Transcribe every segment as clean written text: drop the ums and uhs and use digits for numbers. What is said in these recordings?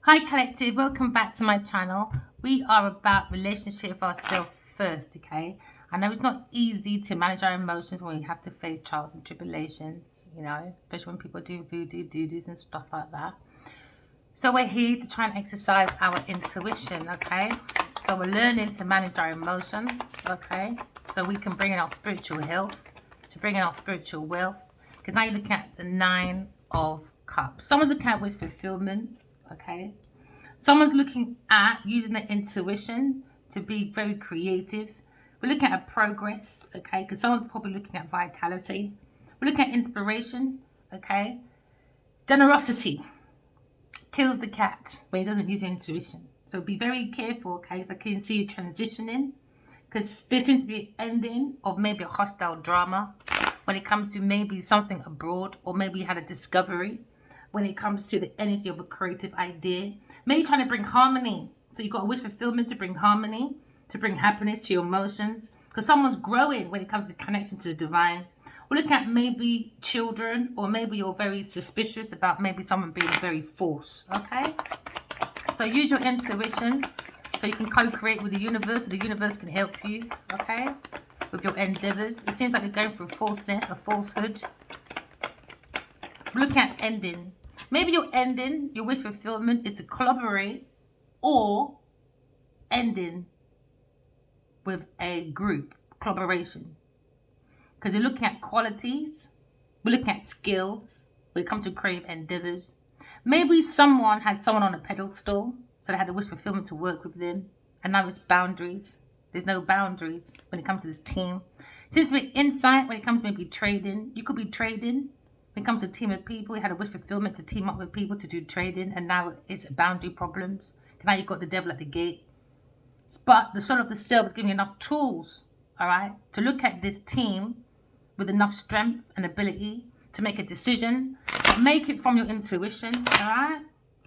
Hi Collective, welcome back to my channel. We are about relationship with ourselves first, okay? I know it's not easy to manage our emotions when we have to face trials and tribulations, especially when people do voodoo, doo-doos and stuff like that. So we're here to try and exercise our intuition, okay? So we're learning to manage our emotions, okay? So we can bring in our spiritual health, to bring in our spiritual wealth. Because now you're looking at the Nine of Cups. Someone's looking at wish fulfillment, okay? Someone's looking at using their intuition to be very creative. We're looking at progress, okay? Because someone's probably looking at vitality. We're looking at inspiration, okay? Generosity kills the cat when he doesn't use intuition. So be very careful, okay? So I can see you transitioning because there seems to be an ending of maybe a hostile drama when it comes to maybe something abroad, or maybe you had a discovery when it comes to the energy of a creative idea. Maybe trying to bring harmony. So you've got a wish fulfillment to bring harmony, to bring happiness to your emotions. Because someone's growing when it comes to connection to the divine. We're looking at maybe children, or maybe you're very suspicious about maybe someone being very forced. Okay? So use your intuition so you can co-create with the universe, so the universe can help you, okay? With your endeavors. It seems like you're going through falseness or falsehood. We're looking at ending. Maybe your ending, your wish fulfillment is to collaborate or ending with a group collaboration. Because you're looking at qualities, we're looking at skills when it comes to creative endeavors. Maybe someone had someone on a pedestal, so they had a wish fulfillment to work with them, and now it's boundaries. There's no boundaries when it comes to this team. Seems to be insight when it comes to maybe trading. You could be trading. When it comes to a team of people, you had a wish fulfillment to team up with people to do trading, and now it's boundary problems. Now you've got the devil at the gate. But the soul of the self is giving you enough tools, all right, to look at this team with enough strength and ability to make a decision. Make it from your intuition, all right?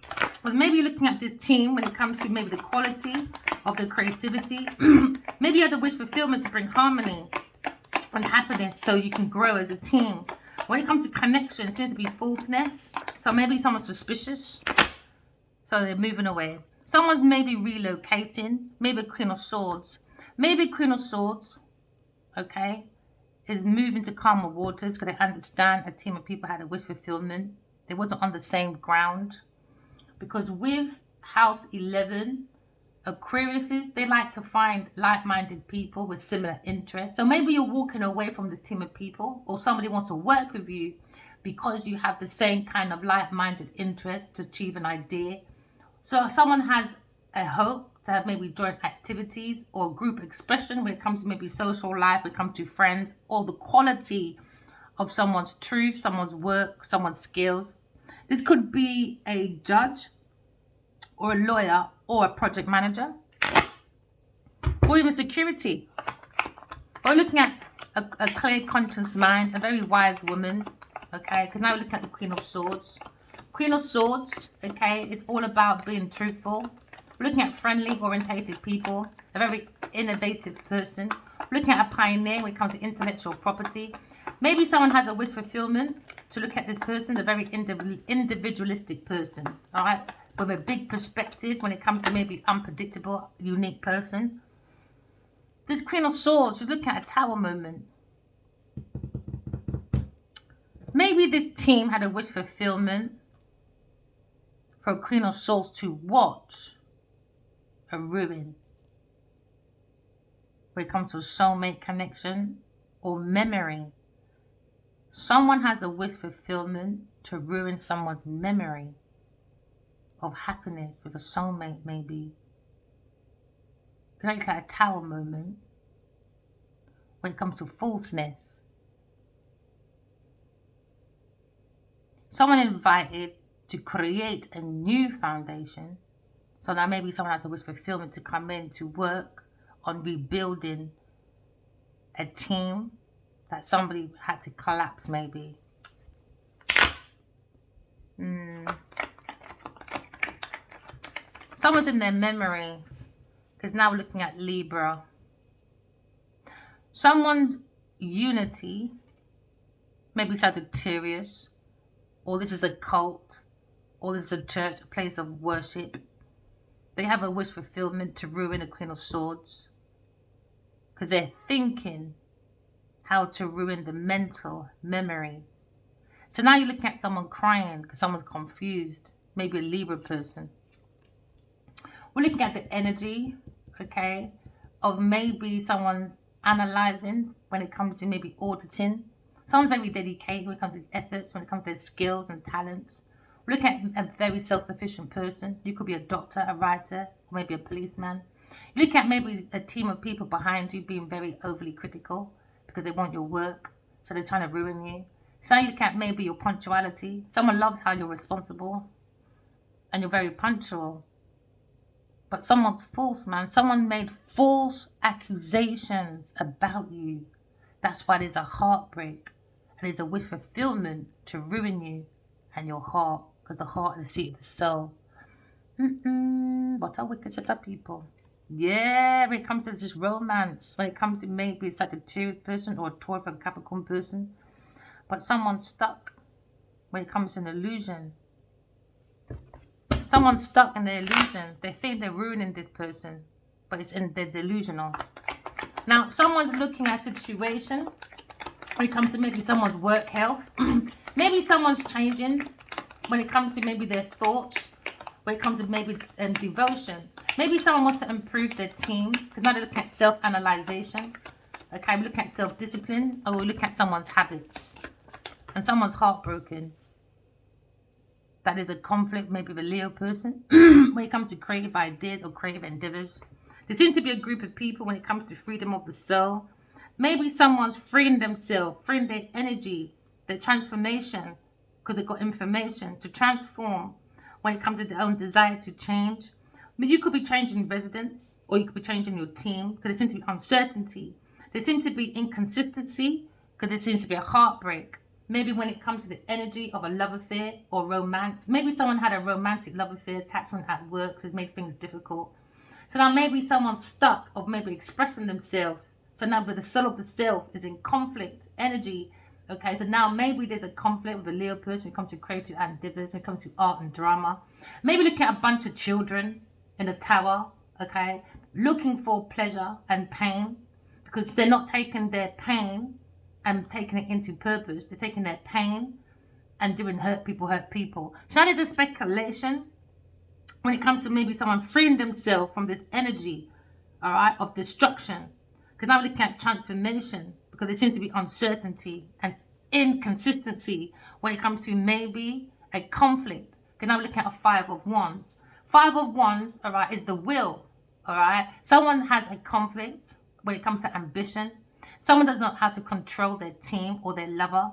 Because maybe you're looking at this team when it comes to maybe the quality of the creativity. Maybe you have the wish fulfillment to bring harmony and happiness so you can grow as a team. When it comes to connection, it seems to be falseness. So maybe someone's suspicious, so they're moving away. Someone's maybe relocating, maybe a Queen of Swords. Maybe Queen of Swords, okay, is moving to calmer waters because they understand a team of people had a wish fulfillment. They wasn't on the same ground. Because with House 11, Aquariuses, they like to find like-minded people with similar interests. So maybe you're walking away from this team of people, or somebody wants to work with you because you have the same kind of like-minded interest to achieve an idea. So if someone has a hope to have maybe joint activities or group expression when it comes to maybe social life, when it comes to friends, or the quality of someone's truth, someone's work, someone's skills. This could be a judge or a lawyer or a project manager or even security. Or looking at a clear conscious mind, a very wise woman, okay? Because now we're looking at the Queen of Swords. Queen of Swords, okay, it's all about being truthful. We're looking at friendly, orientated people, a very innovative person. We're looking at a pioneer when it comes to intellectual property. Maybe someone has a wish fulfillment to look at this person, a very individualistic person, all right, with a big perspective when it comes to maybe unpredictable, unique person. This Queen of Swords, she's looking at a tower moment. Maybe this team had a wish fulfillment for a Queen of Swords to watch a ruin when it comes to a soulmate connection or memory. Someone has a wish fulfillment to ruin someone's memory of happiness with a soulmate, maybe. Like a tower moment when it comes to falseness. Someone invited to create a new foundation. So now maybe someone has a wish fulfillment to come in to work on rebuilding a team that somebody had to collapse, maybe. Someone's in their memories, because now we're looking at Libra. Someone's unity, maybe Sagittarius, or this is a cult, or this is a church, a place of worship. They have a wish fulfillment to ruin a Queen of Swords because they're thinking how to ruin the mental memory. So now you're looking at someone crying because someone's confused, maybe a Libra person. We're looking at the energy, okay, of maybe someone analyzing when it comes to maybe auditing. Someone's very dedicated when it comes to efforts, when it comes to their skills and talents. We're looking at a very self-sufficient person. You could be a doctor, a writer, or maybe a policeman. You look at maybe a team of people behind you being very overly critical because they want your work, so they're trying to ruin you. So you look at maybe your punctuality. Someone loves how you're responsible and you're very punctual. But someone's false, man. Someone made false accusations about you. That's why there's a heartbreak and there's a wish fulfillment to ruin you and your heart, because the heart is the seat of the soul. What a wicked set of people. Yeah, when it comes to just romance, when it comes to maybe a Sagittarius person or a Taurus or Capricorn person, but someone's stuck when it comes to an illusion. Someone's stuck in their illusion. They think they're ruining this person, but it's in their delusional. Now, someone's looking at a situation when it comes to maybe someone's work health. Maybe someone's changing when it comes to maybe their thoughts, when it comes to maybe devotion. Maybe someone wants to improve their team because now they're looking at self-analyzation. Okay, we look at self-discipline, or we look at someone's habits. And someone's heartbroken. That is a conflict, maybe with a Leo person. When it comes to creative ideas or creative endeavors. There seems to be a group of people when it comes to freedom of the soul. Maybe someone's freeing themselves, freeing their energy, their transformation, because they've got information to transform when it comes to their own desire to change. I mean, you could be changing residence, or you could be changing your team, because there seems to be uncertainty. There seems to be inconsistency, because there seems to be a heartbreak. Maybe when it comes to the energy of a love affair or romance. Maybe someone had a romantic love affair, attachment at work has made things difficult. So now maybe someone's stuck of maybe expressing themselves. So now but the soul of the self is in conflict energy. Okay, so now maybe there's a conflict with a Leo person when it comes to creative endeavors, when it comes to art and drama. Maybe look at a bunch of children in a tower, okay, looking for pleasure and pain because they're not taking their pain and taking it into purpose. They're taking their pain and doing hurt people. So now there's a speculation when it comes to maybe someone freeing themselves from this energy, all right, of destruction. Because now we're looking at transformation because there seems to be uncertainty and inconsistency when it comes to maybe a conflict. Because now we're looking at a Five of Wands. Five of Wands, all right, is the will, all right. Someone has a conflict when it comes to ambition. Someone doesn't know how to control their team or their lover.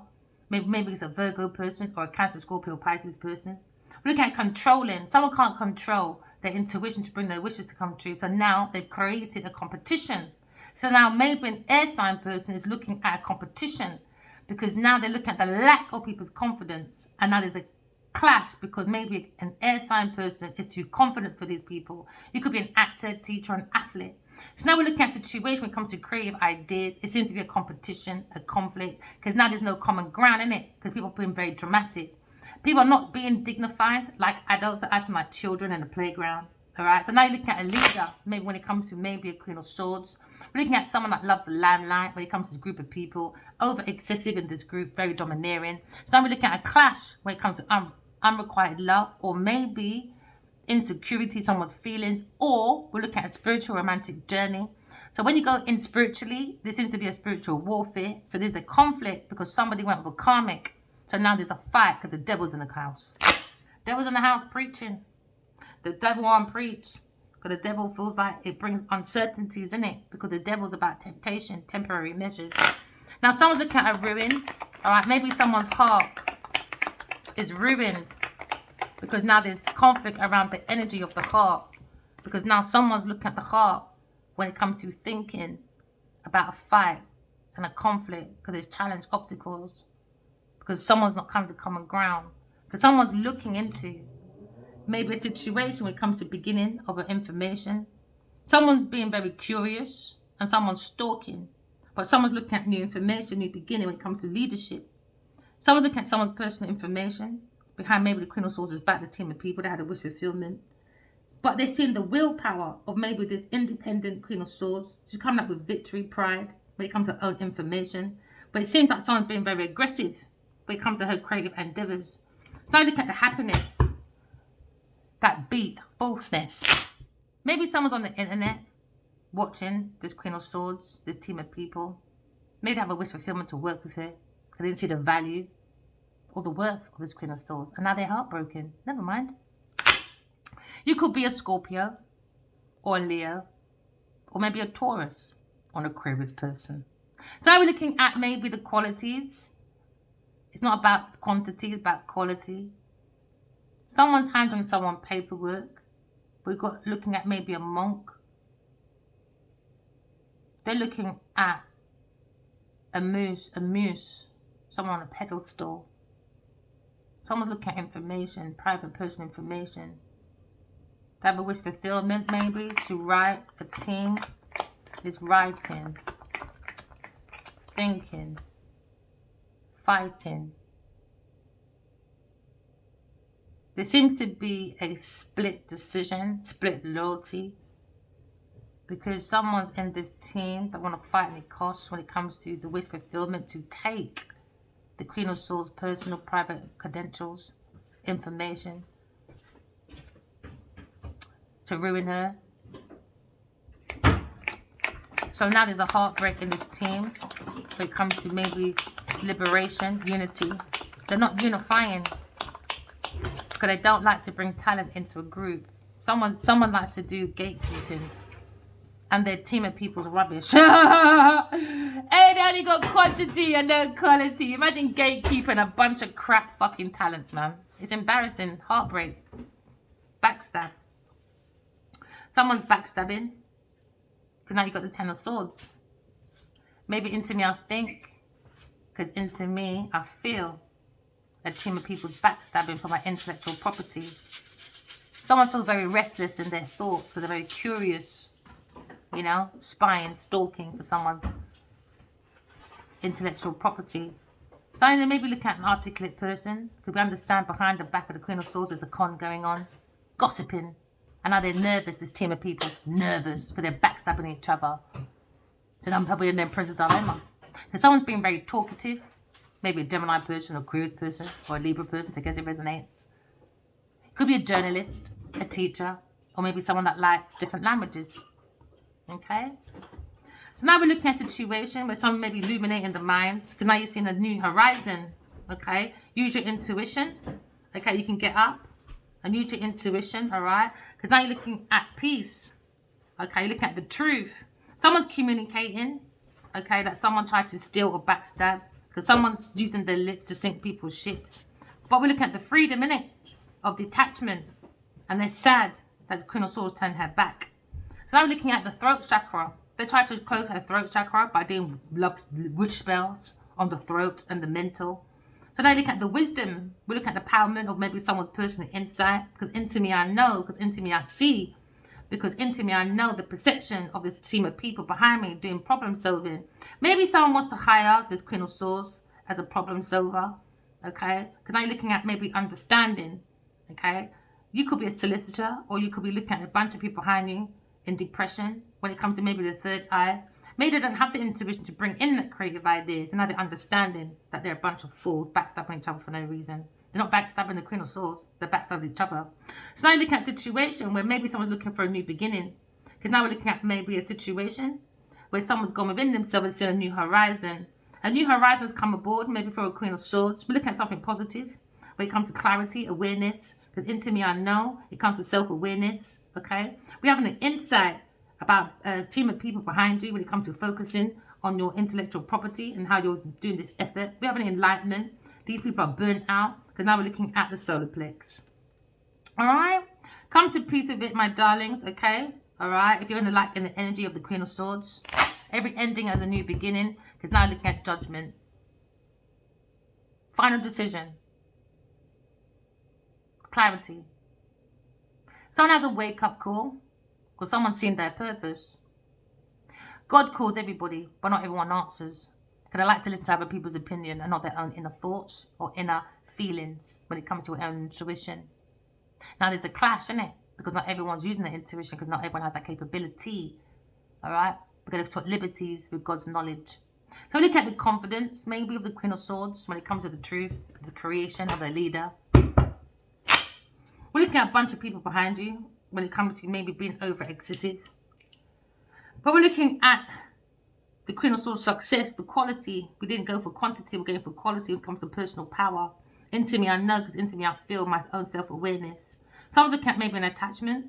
Maybe it's a Virgo person or a Cancer, Scorpio, Pisces person. We're looking at controlling. Someone can't control their intuition to bring their wishes to come true. So now they've created a competition. So now maybe an air sign person is looking at a competition because now they're looking at the lack of people's confidence. And now there's a clash because maybe an air sign person is too confident for these people. You could be an actor, teacher, an athlete. So now we're looking at a situation when it comes to creative ideas. It seems to be a competition, a conflict, because now there's no common ground in it because people are being very dramatic. People are not being dignified like adults are acting like children in the playground. All right, so now you're looking at a leader, maybe when it comes to maybe a Queen of Swords. We're looking at someone that loves the limelight when it comes to a group of people, over excessive in this group, very domineering. So now we're looking at a clash when it comes to unrequited love, or maybe insecurity, someone's feelings, or we're looking at a spiritual romantic journey. So when you go in spiritually, there seems to be a spiritual warfare. So there's a conflict because somebody went with a karmic. So now there's a fight because the devil's in the house. Devil's in the house preaching. The devil won't preach because the devil feels like it brings uncertainties in it because the devil's about temptation, temporary measures. Now someone's looking at a ruin. All right, maybe someone's heart is ruined because now there's conflict around the energy of the heart because now someone's looking at the heart when it comes to thinking about a fight and a conflict because there's challenge, obstacles, because someone's not come to common ground, because someone's looking into maybe a situation when it comes to beginning of an information. Someone's being very curious and someone's stalking, but someone's looking at new information, new beginning when it comes to leadership. Someone's looking at someone's personal information, Behind maybe the Queen of Swords is back the team of people that had a wish fulfillment. But they're seeing the willpower of maybe this independent Queen of Swords. She's coming up with victory, pride, when it comes to her own information. But it seems like someone's being very aggressive when it comes to her creative endeavors. So now look at the happiness that beats falseness. Maybe someone's on the internet watching this Queen of Swords, this team of people. Maybe they have a wish fulfillment to work with her because they didn't see the value or the worth of this Queen of Swords. And now they're heartbroken. Never mind. You could be a Scorpio or a Leo or maybe a Taurus or an Aquarius person. So now we're looking at maybe the qualities. It's not about quantity, it's about quality. Someone's handling someone paperwork. We've got looking at maybe a monk. They're looking at a muse, someone on a pedestal. Someone's looking at information, private person information. They have a wish fulfillment maybe to write. A team is writing, thinking, fighting. There seems to be a split decision, split loyalty, because someone's in this team that want to fight any cost when it comes to the wish fulfillment to take the Queen of Swords' personal, private credentials, information, to ruin her. So now there's a heartbreak in this team when it comes to maybe liberation, unity. They're not unifying because they don't like to bring talent into a group. Someone likes to do gatekeeping, and their team of people's rubbish. Hey, they only got quantity and no quality. Imagine gatekeeping a bunch of crap fucking talents, man. It's embarrassing. Heartbreak. Backstab. Someone's backstabbing. Because now you got the Ten of Swords. Maybe into me I think. Because into me I feel. A team of people's backstabbing for my intellectual property. Someone feels very restless in their thoughts because they're very curious. You know, spying, stalking for someone's intellectual property. So they maybe look at an articulate person, because we understand behind the back of the Queen of Swords there's a con going on, gossiping, and now they're nervous. This team of people nervous because they're backstabbing each other. So I'm probably in their present dilemma. So someone's being very talkative, maybe a Gemini person, or Aquarius person, or a Libra person. So I guess it resonates. Could be a journalist, a teacher, or maybe someone that likes different languages. Okay, so now we're looking at a situation where someone may be illuminating the minds, because now you're seeing a new horizon. Okay, use your intuition. Okay, you can get up and use your intuition. All right, because now you're looking at peace. Okay, you're looking at the truth. Someone's communicating. Okay, that someone tried to steal or backstab, because someone's using their lips to sink people's ships. But we're looking at the freedom in it of detachment, and they're sad that the Queen of Swords turned her back. So now we're looking at the throat chakra. They tried to close her throat chakra by doing witch spells on the throat and the mental. So now look at the wisdom. We look at the empowerment of maybe someone's personal insight. Because into me I know, because into me I see. Because into me I know the perception of this team of people behind me doing problem solving. Maybe someone wants to hire this Queen of Swords as a problem solver. Okay? Because now you're looking at maybe understanding. Okay? You could be a solicitor, or you could be looking at a bunch of people behind you in depression when it comes to maybe the third eye. Maybe they don't have the intuition to bring in that creative ideas, and now they're understanding that they're a bunch of fools backstabbing each other for no reason. They're not backstabbing the Queen of Swords, they're backstabbing each other. So now you're looking at a situation where maybe someone's looking for a new beginning. Because now we're looking at maybe a situation where someone's gone within themselves and seen a new horizon. A new horizon's come aboard, maybe for a Queen of Swords. We're looking at something positive when it comes to clarity, awareness. Because into me I know, it comes with self-awareness, okay? We have an insight about a team of people behind you when it comes to focusing on your intellectual property and how you're doing this effort. We have an enlightenment. These people are burnt out because now we're looking at the solar plex. All right? Come to peace with it, my darlings, okay? All right? If you're in the energy of the Queen of Swords, every ending has a new beginning, because now looking at judgment. Final decision. Clarity. Someone has a wake-up call because someone's seen their purpose. God calls everybody, but not everyone answers. Because I like to listen to other people's opinion and not their own inner thoughts or inner feelings when it comes to your own intuition. Now there's a clash, isn't it? Because not everyone's using their intuition, because not everyone has that capability. All right? We're going to talk liberties with God's knowledge. So look at the confidence, maybe, of the Queen of Swords when it comes to the truth, the creation of a leader. We're looking at a bunch of people behind you when it comes to maybe being over excessive. But we're looking at the Queen of Swords success, the quality. We didn't go for quantity, we're going for quality when it comes to personal power. Into me I know, because into me I feel my own self-awareness. So I'm looking at maybe an attachment,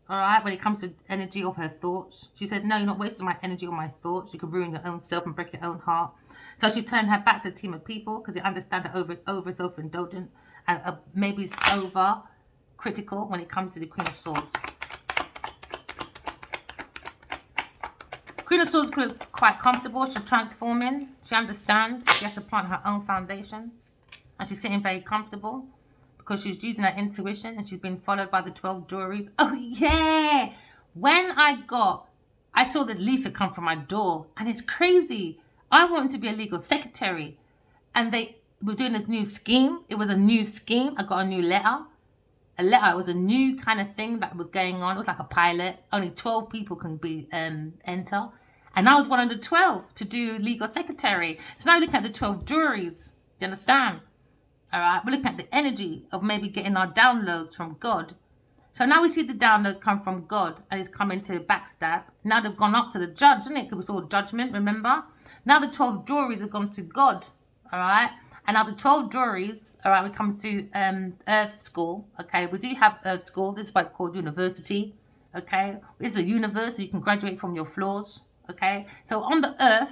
all right, when it comes to energy of her thoughts. She said, no, you're not wasting my energy on my thoughts. You can ruin your own self and break your own heart. So she turned her back to a team of people, because you understand that over self-indulgent and maybe it's over critical when it comes to the Queen of Swords. Queen of Swords is quite comfortable. She's transforming. She understands she has to plant her own foundation. And she's sitting very comfortable because she's using her intuition, and she's been followed by the 12 juries. Oh, yeah. When I saw this leaflet come from my door, and it's crazy. I wanted to be a legal secretary, and they were doing this new scheme. It was a new scheme. I got a new letter. It was a new kind of thing that was going on. It was like a pilot. Only 12 people can be enter. And I was one of the 12 to do legal secretary. So now we're looking at the 12 juries. Do you understand? All right. We're looking at the energy of maybe getting our downloads from God. So now we see the downloads come from God, and it's coming to backstab. Now they've gone up to the judge, isn't it? Because it was all judgment, remember? Now the 12 juries have gone to God. All right. And now the 12 juries, all right, when it comes to Earth School, okay, we do have Earth School. This is why it's called university, okay? It's a universe, so you can graduate from your flaws, okay? So on the Earth,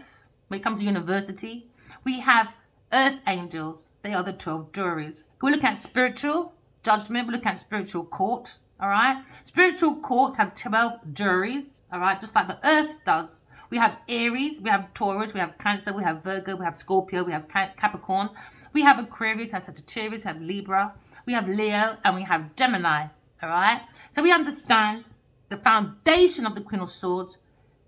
when it comes to university, we have Earth angels. They are the 12 juries. We look at spiritual judgment. We look at spiritual court, all right? Spiritual court have 12 juries, all right, just like the Earth does. We have Aries, we have Taurus, we have Cancer, we have Virgo, we have Scorpio, we have Capricorn, we have Aquarius, we have Sagittarius, we have Libra, we have Leo, and we have Gemini, all right? So we understand the foundation of the Queen of Swords.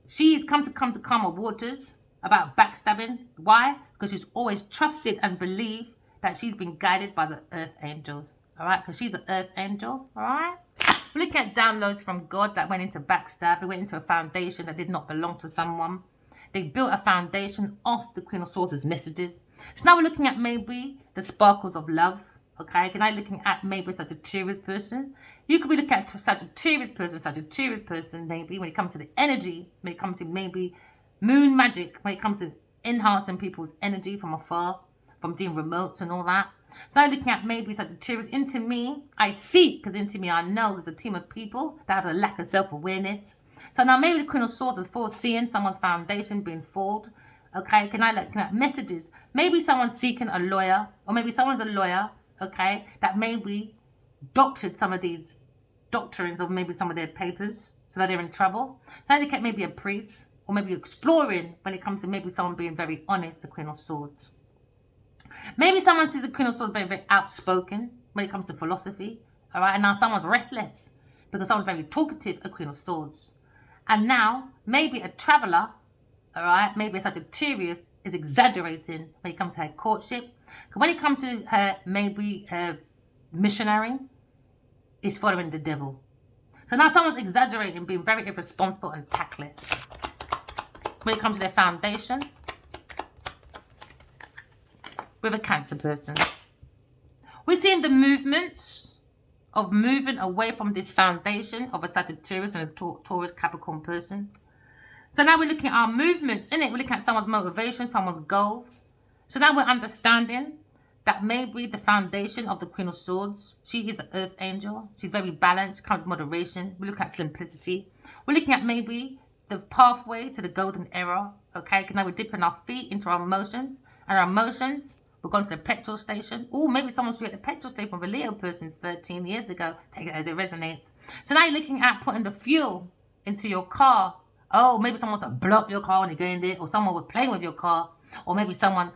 She's come to calmer waters about backstabbing. Why? Because she's always trusted and believed that she's been guided by the Earth angels, all right? Because she's an Earth angel, all right? We look at downloads from God that went into backstab. They went into a foundation that did not belong to someone. They built a foundation off the Queen of Swords' messages. So now we're looking at maybe the sparkles of love. Okay, can I looking at maybe a Sagittarius person? You could be looking at a Sagittarius person maybe when it comes to the energy, when it comes to maybe moon magic, when it comes to enhancing people's energy from afar, from doing remotes and all that. So now looking at maybe Sagittarius. Into me, I see, because into me I know there's a team of people that have a lack of self-awareness. So now maybe the Queen of Swords is foreseeing someone's foundation being fooled. Okay, can I look at messages? Maybe someone's seeking a lawyer, or maybe someone's a lawyer, okay, that maybe doctored some of these doctrines of maybe some of their papers, so that they're in trouble. So I look at maybe a priest, or maybe exploring when it comes to maybe someone being very honest, the Queen of Swords. Maybe someone sees the Queen of Swords being very outspoken when it comes to philosophy, all right? And now someone's restless because someone's very talkative, a Queen of Swords. And now maybe a traveler, all right? Maybe a Sagittarius is exaggerating when it comes to her courtship. When it comes to her, maybe her missionary is following the devil. So now someone's exaggerating, being very irresponsible and tactless. When it comes to their foundation, with a Cancer person. We're seeing the movements of moving away from this foundation of a Sagittarius and a Taurus Capricorn person. So now we're looking at our movements, innit? We're looking at someone's motivation, someone's goals. So now we're understanding that maybe the foundation of the Queen of Swords, she is the Earth Angel. She's very balanced, comes with moderation. We look at simplicity. We're looking at maybe the pathway to the golden era, okay? Because now we're dipping our feet into our emotions, and our emotions, we're going to the petrol station. Oh, maybe someone's at the petrol station with a Leo person 13 years ago. Take it as it resonates. So now you're looking at putting the fuel into your car. Oh, maybe someone wants to blow up your car when you go in there, or someone was playing with your car, or maybe someone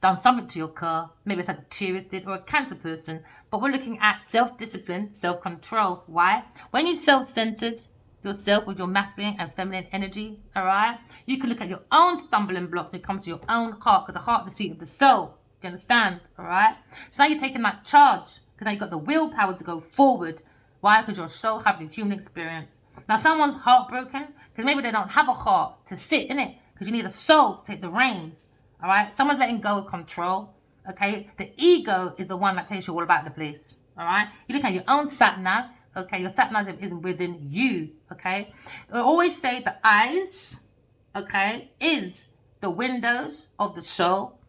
done something to your car. Maybe it's like a Sagittarius did, or a Cancer person. But we're looking at self-discipline, self-control. Why? When you self-centered yourself with your masculine and feminine energy, all right, you can look at your own stumbling blocks when it comes to your own heart, because the heart is the seat of the soul. you understand? All right. So now you're taking that charge because now you've got the willpower to go forward. Why? Because your soul have the human experience. Now someone's heartbroken because maybe they don't have a heart to sit in it because you need a soul to take the reins. All right. Someone's letting go of control. Okay. The ego is the one that takes you all about the place. All right. You look at your own sat nav. Okay. Your sat nav is within you. Okay. I always say the eyes, okay, is the windows of the soul.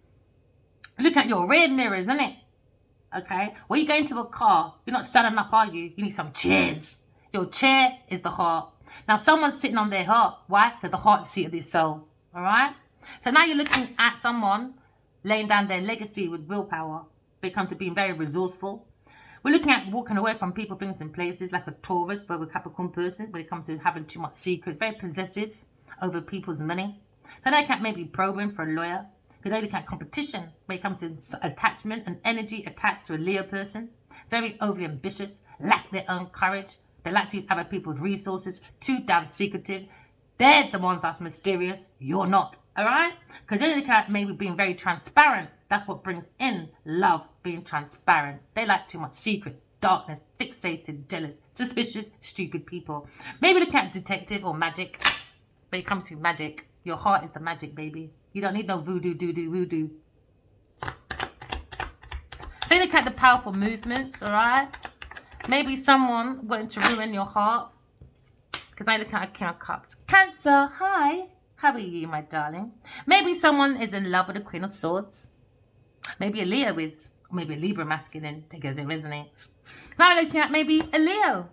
Look at your rear mirrors, isn't it? Okay. When you go into a car, you're not standing up, are you? You need some chairs. Your chair is the heart. Now someone's sitting on their heart. Why? Because the heart is the seat of their soul. All right. So now you're looking at someone laying down their legacy with willpower. They come to being very resourceful. We're looking at walking away from people, things, and places like a Taurus, but a Capricorn person, when it comes to having too much secrets, very possessive over people's money. So they can't maybe probing for a lawyer. Because they look at competition when it comes to attachment and energy attached to a Leo person. Very overly ambitious, lack their own courage. They like to use other people's resources, too damn secretive. They're the ones that's mysterious. You're not. All right? Because they look at maybe being very transparent. That's what brings in love, being transparent. They like too much secret, darkness, fixated, jealous, suspicious, stupid people. Maybe look at detective or magic. When it comes to magic, your heart is the magic, baby. You don't need no voodoo, doo-doo, voodoo. So you look at the powerful movements, all right? Maybe someone wanting to ruin your heart. Because I look at a King of Cups. Cancer, hi. How are you, my darling? Maybe someone is in love with the Queen of Swords. Maybe a Leo is. Or maybe a Libra masculine, because it resonates. Now I'm looking at maybe a Leo.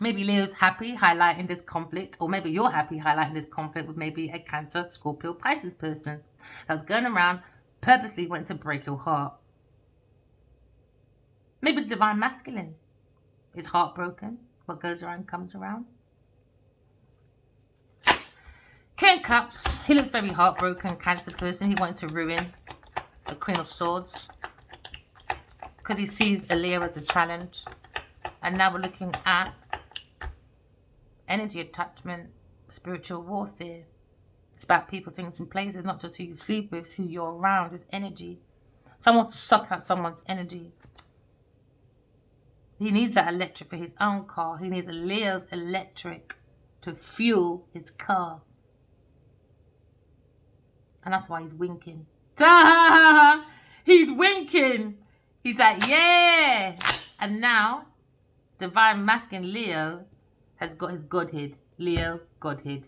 Maybe Leo's happy highlighting this conflict. Or maybe you're happy highlighting this conflict with maybe a Cancer, Scorpio, Pisces person. That's going around purposely wanting to break your heart. Maybe the divine masculine is heartbroken. What goes around comes around. King of Cups, he looks very heartbroken, Cancer person. He wanted to ruin the Queen of Swords because he sees a Leo as a challenge. And now we're looking at energy attachment, spiritual warfare. It's about people, things, and places, not just who you sleep with, it's who you're around, it's energy. Someone to suck out someone's energy. He needs that electric for his own car. He needs a Leo's electric to fuel his car. And that's why he's winking. He's winking. He's like, yeah. And now, divine masculine Leo has got his Godhead. Leo, Godhead.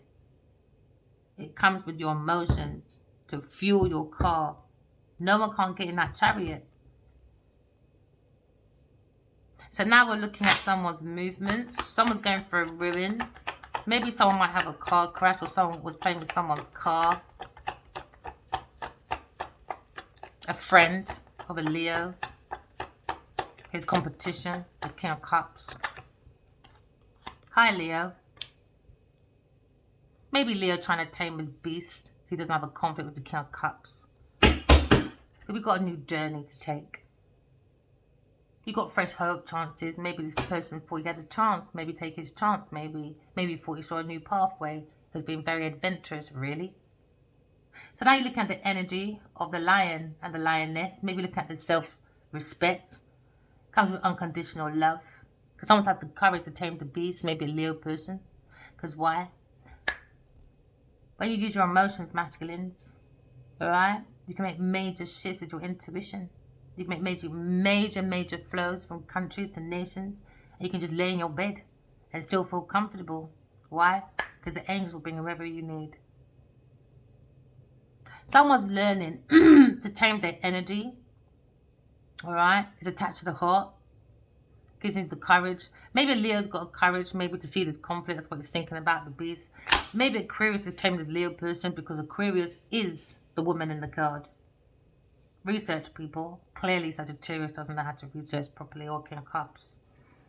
It comes with your emotions to fuel your car. No one can't get in that chariot. So now we're looking at someone's movements. Someone's going for a ruin. Maybe someone might have a car crash or someone was playing with someone's car. A friend of a Leo. His competition, the King of Cups. Hi, Leo. Maybe Leo trying to tame his beast. He doesn't have a conflict with the King of Cups. But we've got a new journey to take. You got fresh hope, chances. Maybe this person thought he had a chance. Maybe take his chance. Maybe he thought he saw a new pathway. Has been very adventurous, really. So now you look at the energy of the lion and the lioness. Maybe look at the self-respect. Comes with unconditional love. Because someone's had the courage to tame the beast. Maybe a Leo person. Because why? When you use your emotions, masculines, alright, you can make major shifts with your intuition. You can make major flows from countries to nations. And you can just lay in your bed and still feel comfortable. Why? Because the angels will bring you wherever you need. Someone's learning to tame their energy. Alright? It's attached to the heart. Gives you the courage. Maybe Leo's got courage, maybe to see this conflict. That's what he's thinking about, the beast. Maybe Aquarius is taming this Leo person because Aquarius is the woman in the card. Research, people. Clearly Sagittarius doesn't know how to research properly, or King of Cups.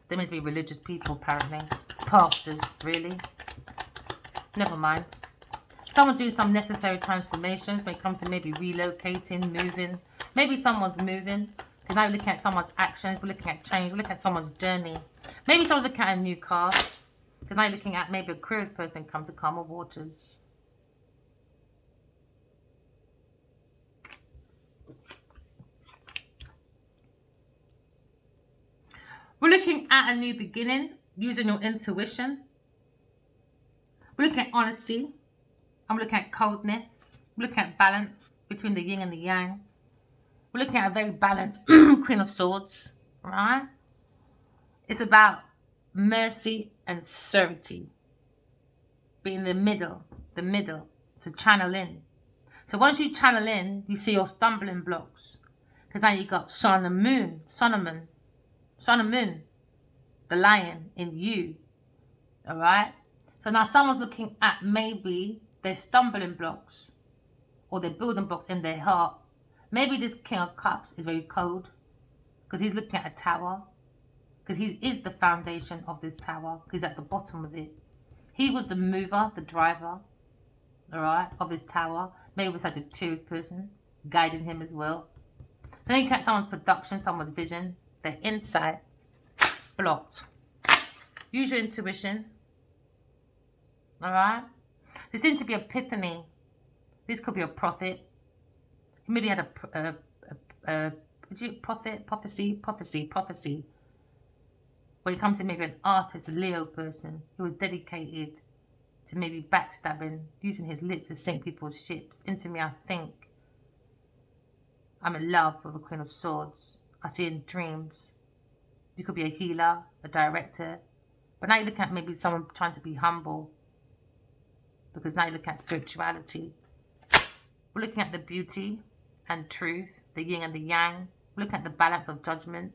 They must be religious people, apparently. Pastors, really. Never mind. Someone's doing some necessary transformations when it comes to maybe relocating, moving. Maybe someone's moving. Because now we're looking at someone's actions, we're looking at change, we're looking at someone's journey. Maybe someone's looking at a new car. Because now you're looking at maybe a Aquarius person come to calmer waters. We're looking at a new beginning using your intuition. We're looking at honesty. I'm looking at coldness. We're looking at balance between the yin and the yang. We're looking at a very balanced Queen of Swords, right? It's about mercy and certainty. Being the middle, to channel in. So once you channel in, you see your stumbling blocks. Because now you got sun and moon, the lion in you, all right? So now someone's looking at maybe their stumbling blocks or their building blocks in their heart. Maybe this King of Cups is very cold because he's looking at a tower, because he is the foundation of this tower. He's at the bottom of it. He was the mover, the driver, all right, of his tower. Maybe it was like a Sagittarius person guiding him as well. So then you catch someone's production, someone's vision, their insight blocked. Use your intuition, all right? There seems to be epiphany. This could be a prophet. He maybe had prophecy. When it comes to maybe an artist, a Leo person who was dedicated to maybe backstabbing, using his lips to sink people's ships. Into me, I think I'm in love with the Queen of Swords. I see in dreams. You could be a healer, a director. But now you look at maybe someone trying to be humble. Because now you look at spirituality. We're looking at the beauty and truth, the yin and the yang. We're looking at the balance of judgment.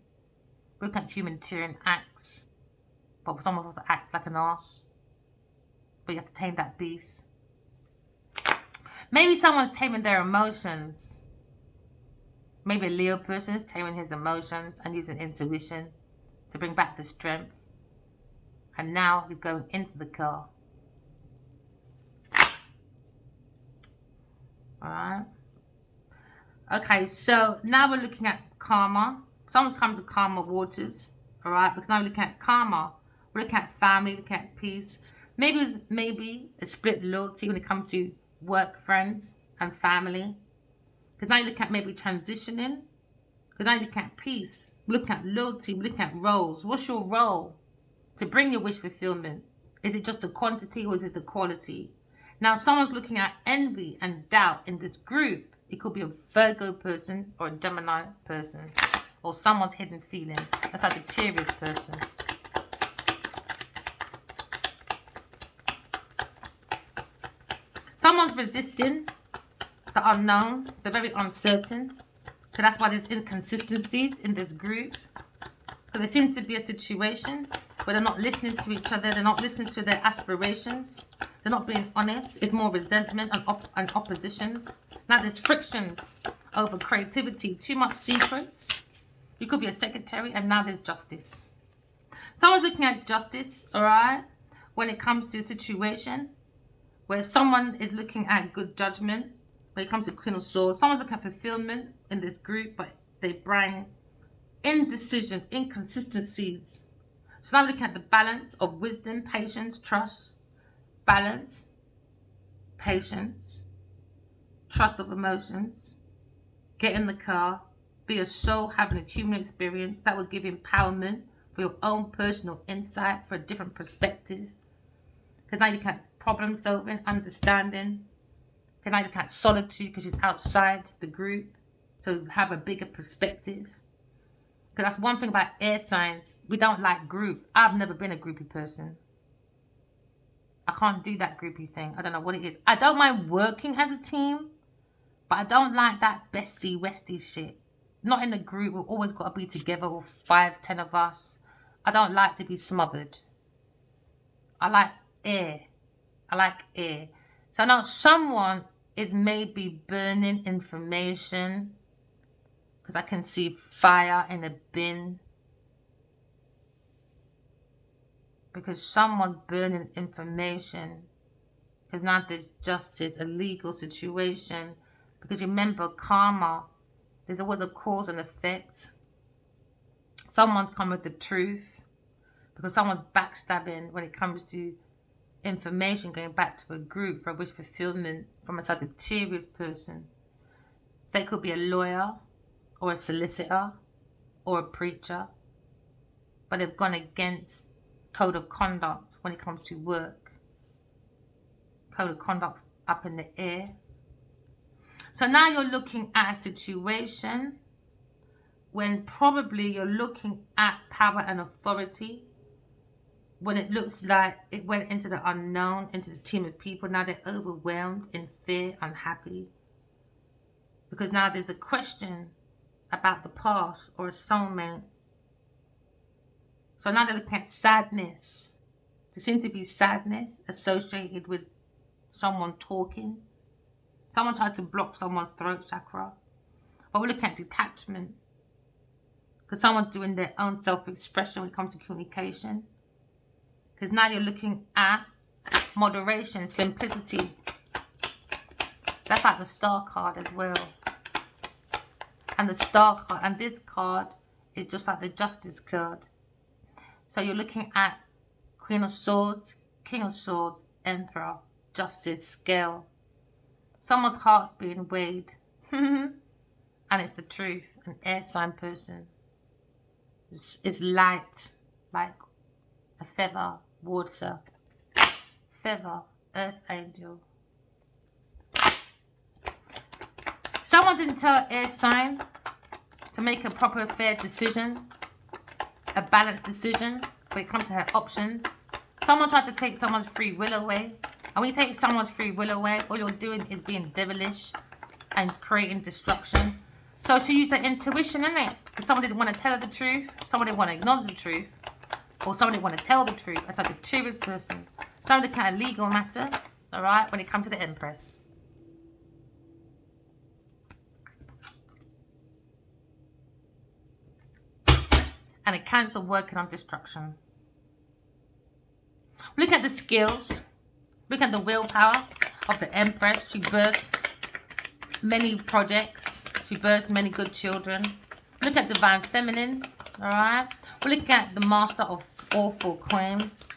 We're looking at humanitarian acts. But someone also acts like an arse. But you have to tame that beast. Maybe someone's taming their emotions. Maybe a Leo person is taming his emotions and using intuition to bring back the strength. And now he's going into the car. Alright. Okay, so now we're looking at karma. Someone's come to karma waters. Alright, because now we're looking at karma. We're looking at family, looking at peace. Maybe a split loyalty when it comes to work, friends, and family. Because now you look at maybe transitioning. Because now you look at peace. We look at loyalty. We look at roles. What's your role to bring your wish fulfillment? Is it just the quantity or is it the quality? Now someone's looking at envy and doubt in this group. It could be a Virgo person or a Gemini person. Or someone's hidden feelings. That's like a Sagittarius person. Someone's resisting the unknown. They're very uncertain. So that's why there's inconsistencies in this group. So there seems to be a situation where they're not listening to each other. They're not listening to their aspirations. They're not being honest. It's more resentment and oppositions. Now there's frictions over creativity. Too much secrets. You could be a secretary, and now there's justice. Someone's looking at justice, all right, when it comes to a situation where someone is looking at good judgment. When it comes to Queen of Swords, someone's looking at fulfillment in this group, but they bring indecisions, inconsistencies. So now we're looking at the balance of wisdom, patience, trust. Balance, patience, trust of emotions. Get in the car. Be a soul having a human experience that will give empowerment for your own personal insight, for a different perspective. Because now you can problem solving, understanding. Because now you can solitude because she's outside the group. So have a bigger perspective. Because that's one thing about air signs. We don't like groups. I've never been a groupie person. I can't do that groupie thing. I don't know what it is. I don't mind working as a team. But I don't like that bestie-westie shit. Not in a group. We've always got to be together, all 5, 10 of us. I don't like to be smothered. I like air. So now someone is maybe burning information. Because I can see fire in a bin. Because someone's burning information. Because now there's justice, a legal situation. Because remember, karma, there's always a cause and effect. Someone's come with the truth. Because someone's backstabbing when it comes to information going back to a group for a wish fulfillment from a Sagittarius person. They could be a lawyer or a solicitor or a preacher. but they've gone against code of conduct when it comes to work. Code of conduct up in the air. So now you're looking at a situation when probably you're looking at power and authority, when it looks like it went into the unknown, into this team of people. Now they're overwhelmed, in fear, unhappy. Because now there's a question about the past or a soulmate. So now they're looking at sadness. There seems to be sadness associated with someone talking. Someone tried to block someone's throat chakra. But we're looking at detachment. Because someone's doing their own self-expression when it comes to communication. Because now you're looking at moderation, simplicity. That's like the Star card as well. And the Star card, and this card is just like the Justice card. So you're looking at Queen of Swords, King of Swords, Emperor, Justice, Scale. Someone's heart's being weighed. And it's the truth. An air sign person. It's light, like a feather, water, feather, earth angel. Someone didn't tell air sign to make a proper fair decision, a balanced decision when it comes to her options. Someone tried to take someone's free will away. And when you take someone's free will away, all you're doing is being devilish and creating destruction. So she used her intuition, innit? Because someone didn't want to tell her the truth, someone didn't want to acknowledge the truth, or someone didn't want to tell the truth. That's like a curious person. Someone that kind of legal matter, alright, when it comes to the Empress. And a Cancer working on destruction. Look at the skills. Look at the willpower of the Empress. She births many projects. She births many good children. Look at Divine Feminine. Alright. We're looking at the Master of all four coins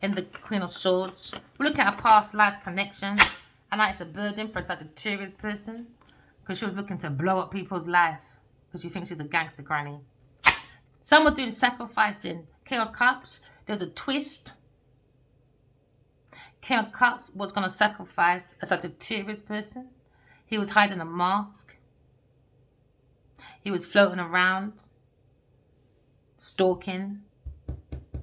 in the Queen of Swords. We're looking at a past life connection. And that's a burden for such a serious person. Because she was looking to blow up people's life. Because she thinks she's a gangster granny. Someone doing sacrificing. King of Cups. There's a twist. King of Cups was going to sacrifice a Sagittarius person. He was hiding a mask. He was floating around, stalking.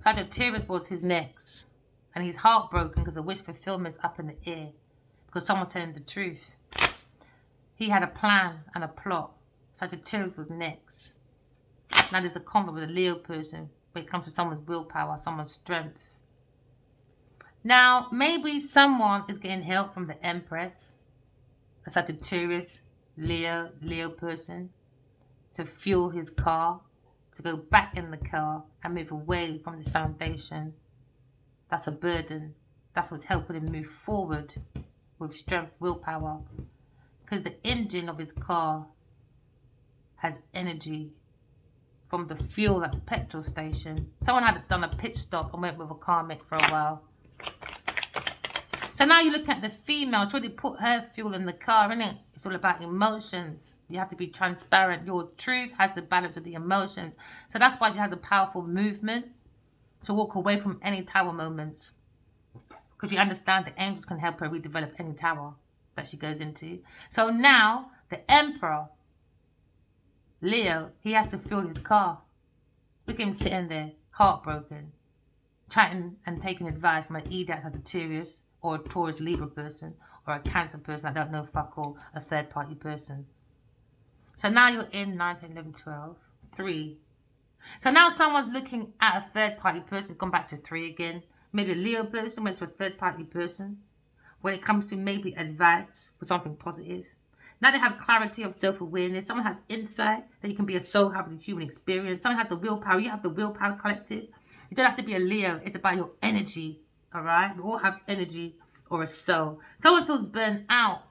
Sagittarius was his next. And he's heartbroken because the wish fulfillment's up in the air. Because someone told him the truth. He had a plan and a plot. Sagittarius was next. Now there's a combo with a Leo person when it comes to someone's willpower, someone's strength. Now, maybe someone is getting help from the Empress, a Sagittarius, Leo person, to fuel his car, to go back in the car and move away from this foundation. That's a burden. That's what's helping him move forward with strength, willpower. Because the engine of his car has energy from the fuel at the petrol station. Someone had done a pit stop and went with a karmic for a while. So now you look at the female. She already put her fuel in the car, innit? It's all about emotions. You have to be transparent. Your truth has to balance with the emotions. So that's why she has a powerful movement to walk away from any tower moments. Because you understand the angels can help her redevelop any tower that she goes into. So now the Emperor, Leo, he has to fuel his car. Look at him sitting there, heartbroken, chatting and taking advice from an Edax Sagittarius, or a Taurus Libra person, or a Cancer person, I don't know, fuck all, a third party person. So now you're in 19, 11, 12, 3. So now someone's looking at a third party person, gone back to 3 again. Maybe a Leo person went to a third party person. When it comes to maybe advice for something positive. Now they have clarity of self-awareness. Someone has insight that you can be a soul having a human experience. Someone has the willpower. You have the willpower collective. You don't have to be a Leo. It's about your energy. All right? We all have energy or a soul. Someone feels burnt out.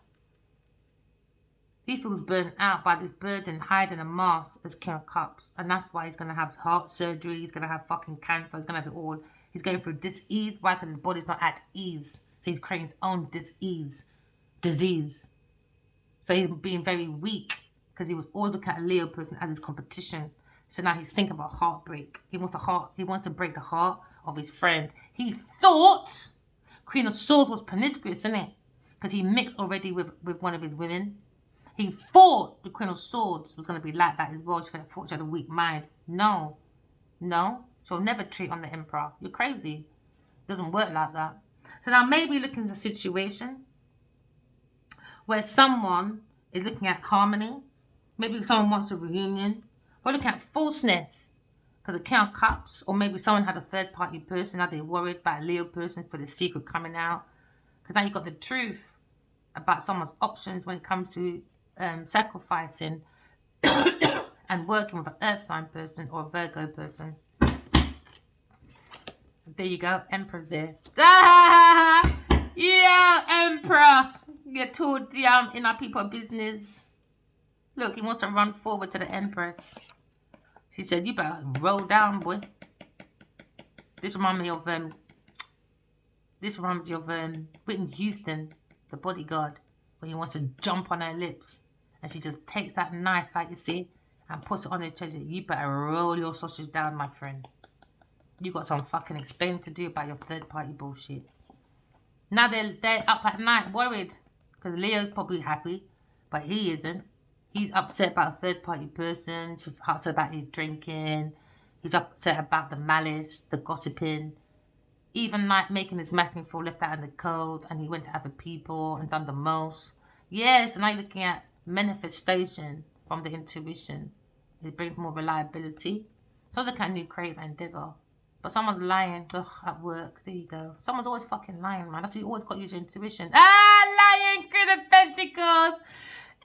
He feels burnt out by this burden hiding a mask as King of Cups. And that's why he's going to have heart surgery. He's going to have fucking cancer. He's going to have it all. He's going through dis-ease. Why? Because his body's not at ease. So he's creating his own dis-ease. Disease. So he's being very weak. Because he was always looking at a Leo person as his competition. So now he's thinking about heartbreak. He wants to break the heart of his friend. He thought Queen of Swords was promiscuous, isn't it? Because he mixed already with one of his women. He thought the Queen of Swords was going to be like that as well. She thought she had a weak mind. No. She'll never treat on the Emperor. You're crazy. It doesn't work like that. So now maybe look at a situation where someone is looking at harmony. Maybe someone wants a reunion. We're looking at falseness because of King of Cups, or maybe someone had a third-party person. Now they're worried about a Leo person for the secret coming out. Because now you've got the truth about someone's options when it comes to sacrificing and working with an Earth sign person or a Virgo person. There you go, Emperor's there. Yeah, Emperor. You're too down in our people business. Look, he wants to run forward to the Empress. She said, you better roll down, boy. This reminds me of Whitney Houston, the bodyguard, when he wants to jump on her lips. And she just takes that knife out, you see, and puts it on her chest. You better roll your sausage down, my friend. You got some fucking explaining to do about your third-party bullshit. Now they're up at night worried. Because Leo's probably happy, but he isn't. He's upset about a third-party person. He's upset about his drinking. He's upset about the malice, the gossiping. Even like making his matching for left out in the cold, and he went to other people and done the most. Yeah, so now you're looking at manifestation from the intuition. It brings more reliability. So look at new creative endeavor. But someone's lying at work. There you go. Someone's always fucking lying, man. That's why you always got to use your intuition. Lying, Queen of Pentacles.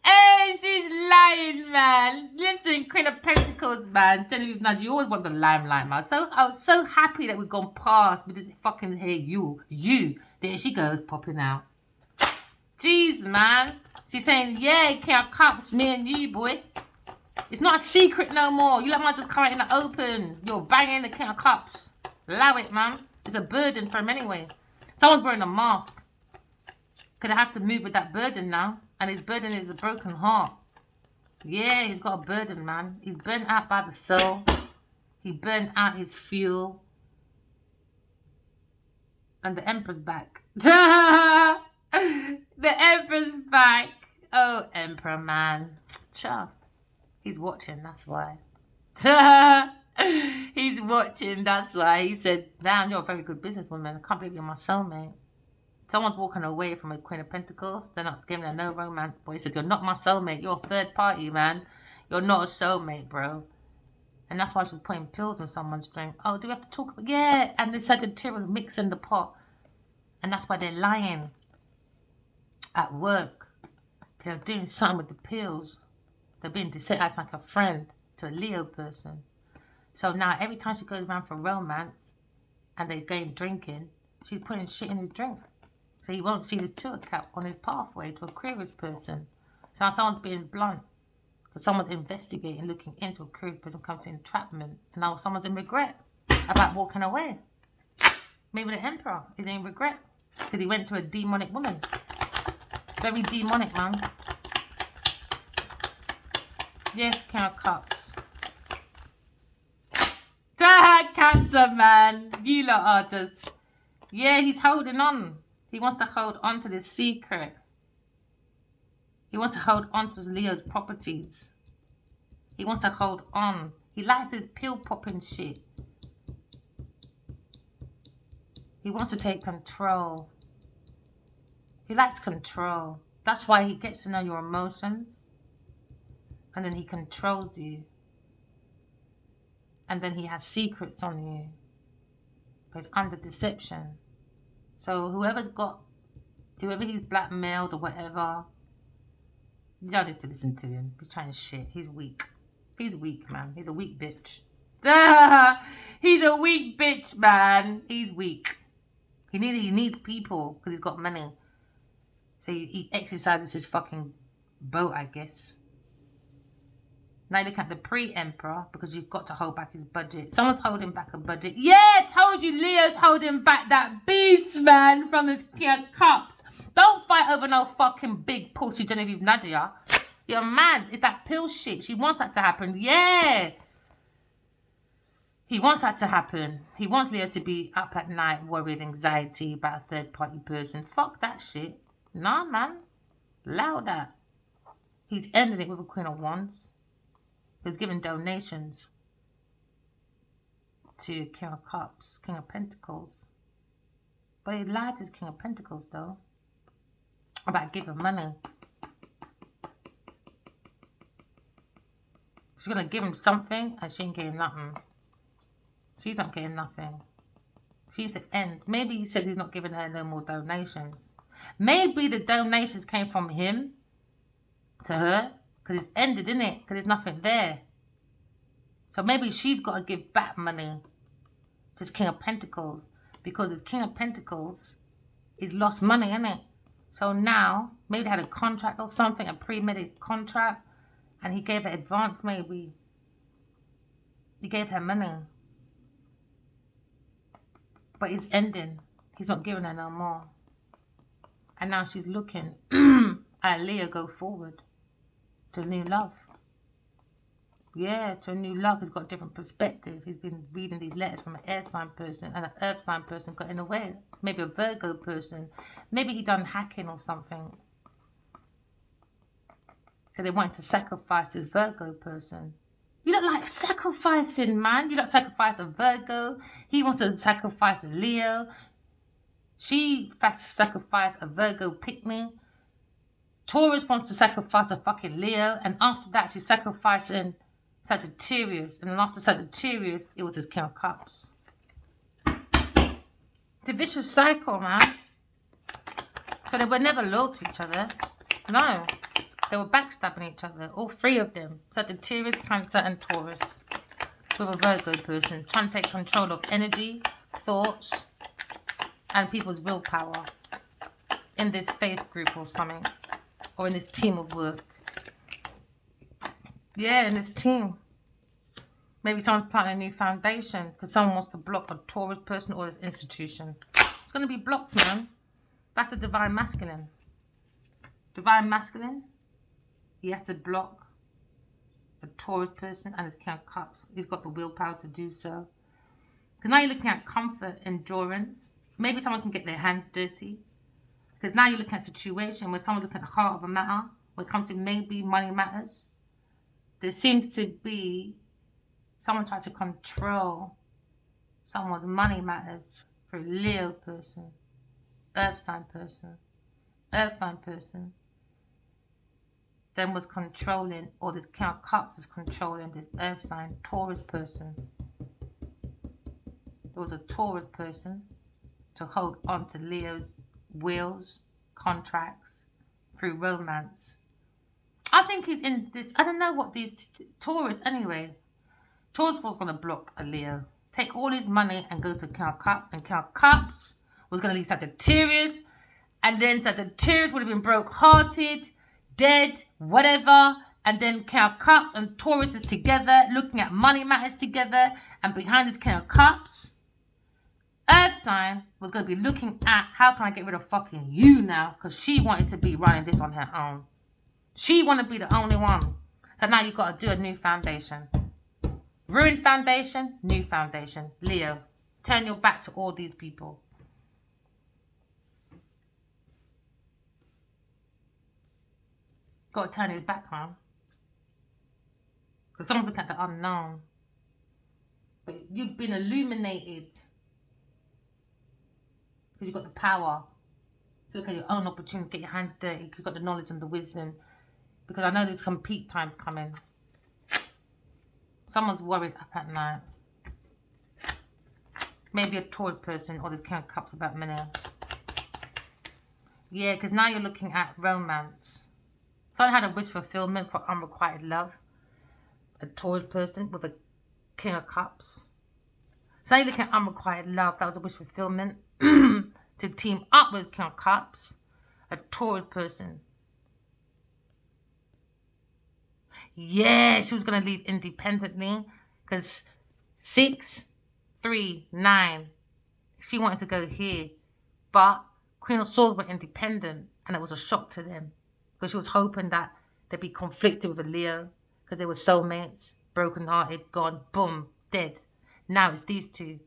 Hey, she's lying, man. Listen, Queen of Pentacles, man. Genevieve, now you always want the limelight, man. So I was so happy that we've gone past. We didn't fucking hear you. There she goes, popping out. Jeez, man. She's saying, yeah, King of Cups, me and you, boy. It's not a secret no more. You let me just come out in the open. You're banging the King of Cups. Allow it, man. It's a burden for him anyway. Someone's wearing a mask. Because I have to move with that burden now. And his burden is a broken heart. Yeah, he's got a burden, man. He's burnt out by the soul. He burnt out his fuel. And the Emperor's back. The Emperor's back. Oh, Emperor, man. Sure. He's watching, that's why. He's watching, that's why. He said, damn, you're a very good businesswoman. I can't believe you're my soulmate. Someone's walking away from a Queen of Pentacles. They're not giving her no romance, boy. He said, you're not my soulmate. You're a third party, man. You're not a soulmate, bro. And that's why she's putting pills in someone's drink. Oh, do we have to talk about... Yeah, and the Sagittarius mixing the pot. And that's why they're lying. At work. They're doing something with the pills. They're being deceived like a friend to a Leo person. So now every time she goes around for romance and they're going drinking, she's putting shit in his drink. So he won't see the tour cap on his pathway to Aquarius person. So now someone's being blunt. Because someone's investigating, looking into Aquarius person comes to entrapment. And now someone's in regret about walking away. Maybe the Emperor is in regret. Because he went to a demonic woman. Very demonic, man. Yes, King of Cups. Cancer, man. You lot are just... Yeah, he's holding on. He wants to hold on to this secret. He wants to hold on to Leo's properties. He wants to hold on. He likes this pill popping shit. He wants to take control. He likes control. That's why he gets to know your emotions. And then he controls you. And then he has secrets on you. But it's under deception. So whoever he's blackmailed or whatever, you don't need to listen to him. He's trying to shit. He's weak. He's weak, man. He's a weak bitch. He's a weak bitch, man. He's weak. He needs people because he's got money. So he exercises his fucking boat, I guess. Now look at the pre-emperor, because you've got to hold back his budget. Someone's holding back a budget. Yeah, I told you Leo's holding back that beast, man, from the King of Cups. Don't fight over no fucking big pussy Genevieve Nadia. You're mad. It's that pill shit. She wants that to happen. Yeah. He wants that to happen. He wants Leo to be up at night, worried, anxiety about a third-party person. Fuck that shit. Nah, man. Allow that. He's ended it with a Queen of Wands. He's giving donations to King of Cups, King of Pentacles. But he lied to his King of Pentacles, though, about giving money. She's going to give him something, and she ain't getting nothing. She's not getting nothing. She's the end. Maybe he said he's not giving her no more donations. Maybe the donations came from him to her, because it's ended, isn't it? Because there's nothing there. So maybe she's got to give back money to his King of Pentacles, because his King of Pentacles is lost money, isn't it? So now, maybe they had a contract or something, a pre-made contract, and he gave her advance, maybe. He gave her money. But it's ending. He's not giving her no more. And now she's looking at Leo go forward to new love. Yeah, to a new love. He's got a different perspective. He's been reading these letters from an air sign person, and an earth sign person got in the way. Maybe a Virgo person. Maybe he done hacking or something. Because they wanted to sacrifice this Virgo person. You don't like sacrificing, man. You don't sacrifice a Virgo. He wants to sacrifice a Leo. She sacrificed a Virgo pick-me. Taurus wants to sacrifice a fucking Leo. And after that, she's sacrificing Sagittarius. And then after Sagittarius, it was his King of Cups. It's a vicious cycle, man. So they were never loyal to each other. No. They were backstabbing each other. All three of them. Sagittarius, Cancer, and Taurus. With a Virgo person. Trying to take control of energy, thoughts, and people's willpower. In this faith group or something. Or in this team of work. Yeah, in this team. Maybe someone's planting a new foundation. Because someone wants to block a Taurus person or this institution. It's going to be blocked, man. That's the Divine Masculine. Divine Masculine. He has to block the Taurus person and his King of Cups. He's got the willpower to do so. Because now you're looking at comfort, endurance. Maybe someone can get their hands dirty. Because now you're looking at a situation where someone's looking at the heart of a matter. When it comes to maybe money matters. There seems to be someone trying to control someone's money matters through Leo person, Earth sign person, Earth sign person. Then was controlling, or this King of Cups was controlling this Earth sign Taurus person. There was a Taurus person to hold on to Leo's wills, contracts, through romance. I think he's in this, I don't know what these Taurus, anyway. Taurus was going to block a Leo. Take all his money and go to King of Cups. And King of Cups was going to leave Sagittarius. And then Sagittarius would have been broke-hearted, dead, whatever. And then King of Cups and Taurus is together, looking at money matters together. And behind this King of Cups, Earth sign was going to be looking at, how can I get rid of fucking you now? Because she wanted to be running this on her own. She wanted to be the only one. So now you've got to do a new foundation. Ruined foundation, new foundation. Leo, turn your back to all these people. Got to turn his back, man. Because someone's looking at the unknown. But you've been illuminated. Because you've got the power to look at your own opportunity, get your hands dirty, because you've got the knowledge and the wisdom. Because I know there's some peak times coming. Someone's worried up at night. Maybe a Taurus person or this King of Cups about money. Yeah, because now you're looking at romance. Someone had a wish fulfillment for unrequited love. A Taurus person with a King of Cups. So now you're looking at unrequited love. That was a wish fulfillment. To team up with King of Cups. A Taurus person. Yeah, she was going to leave independently. Because 6, 3, 9. She wanted to go here. But Queen of Swords were independent. And it was a shock to them. Because she was hoping that they'd be conflicted with a Leo. Because they were soulmates. Broken hearted. Gone. Boom. Dead. Now it's these two.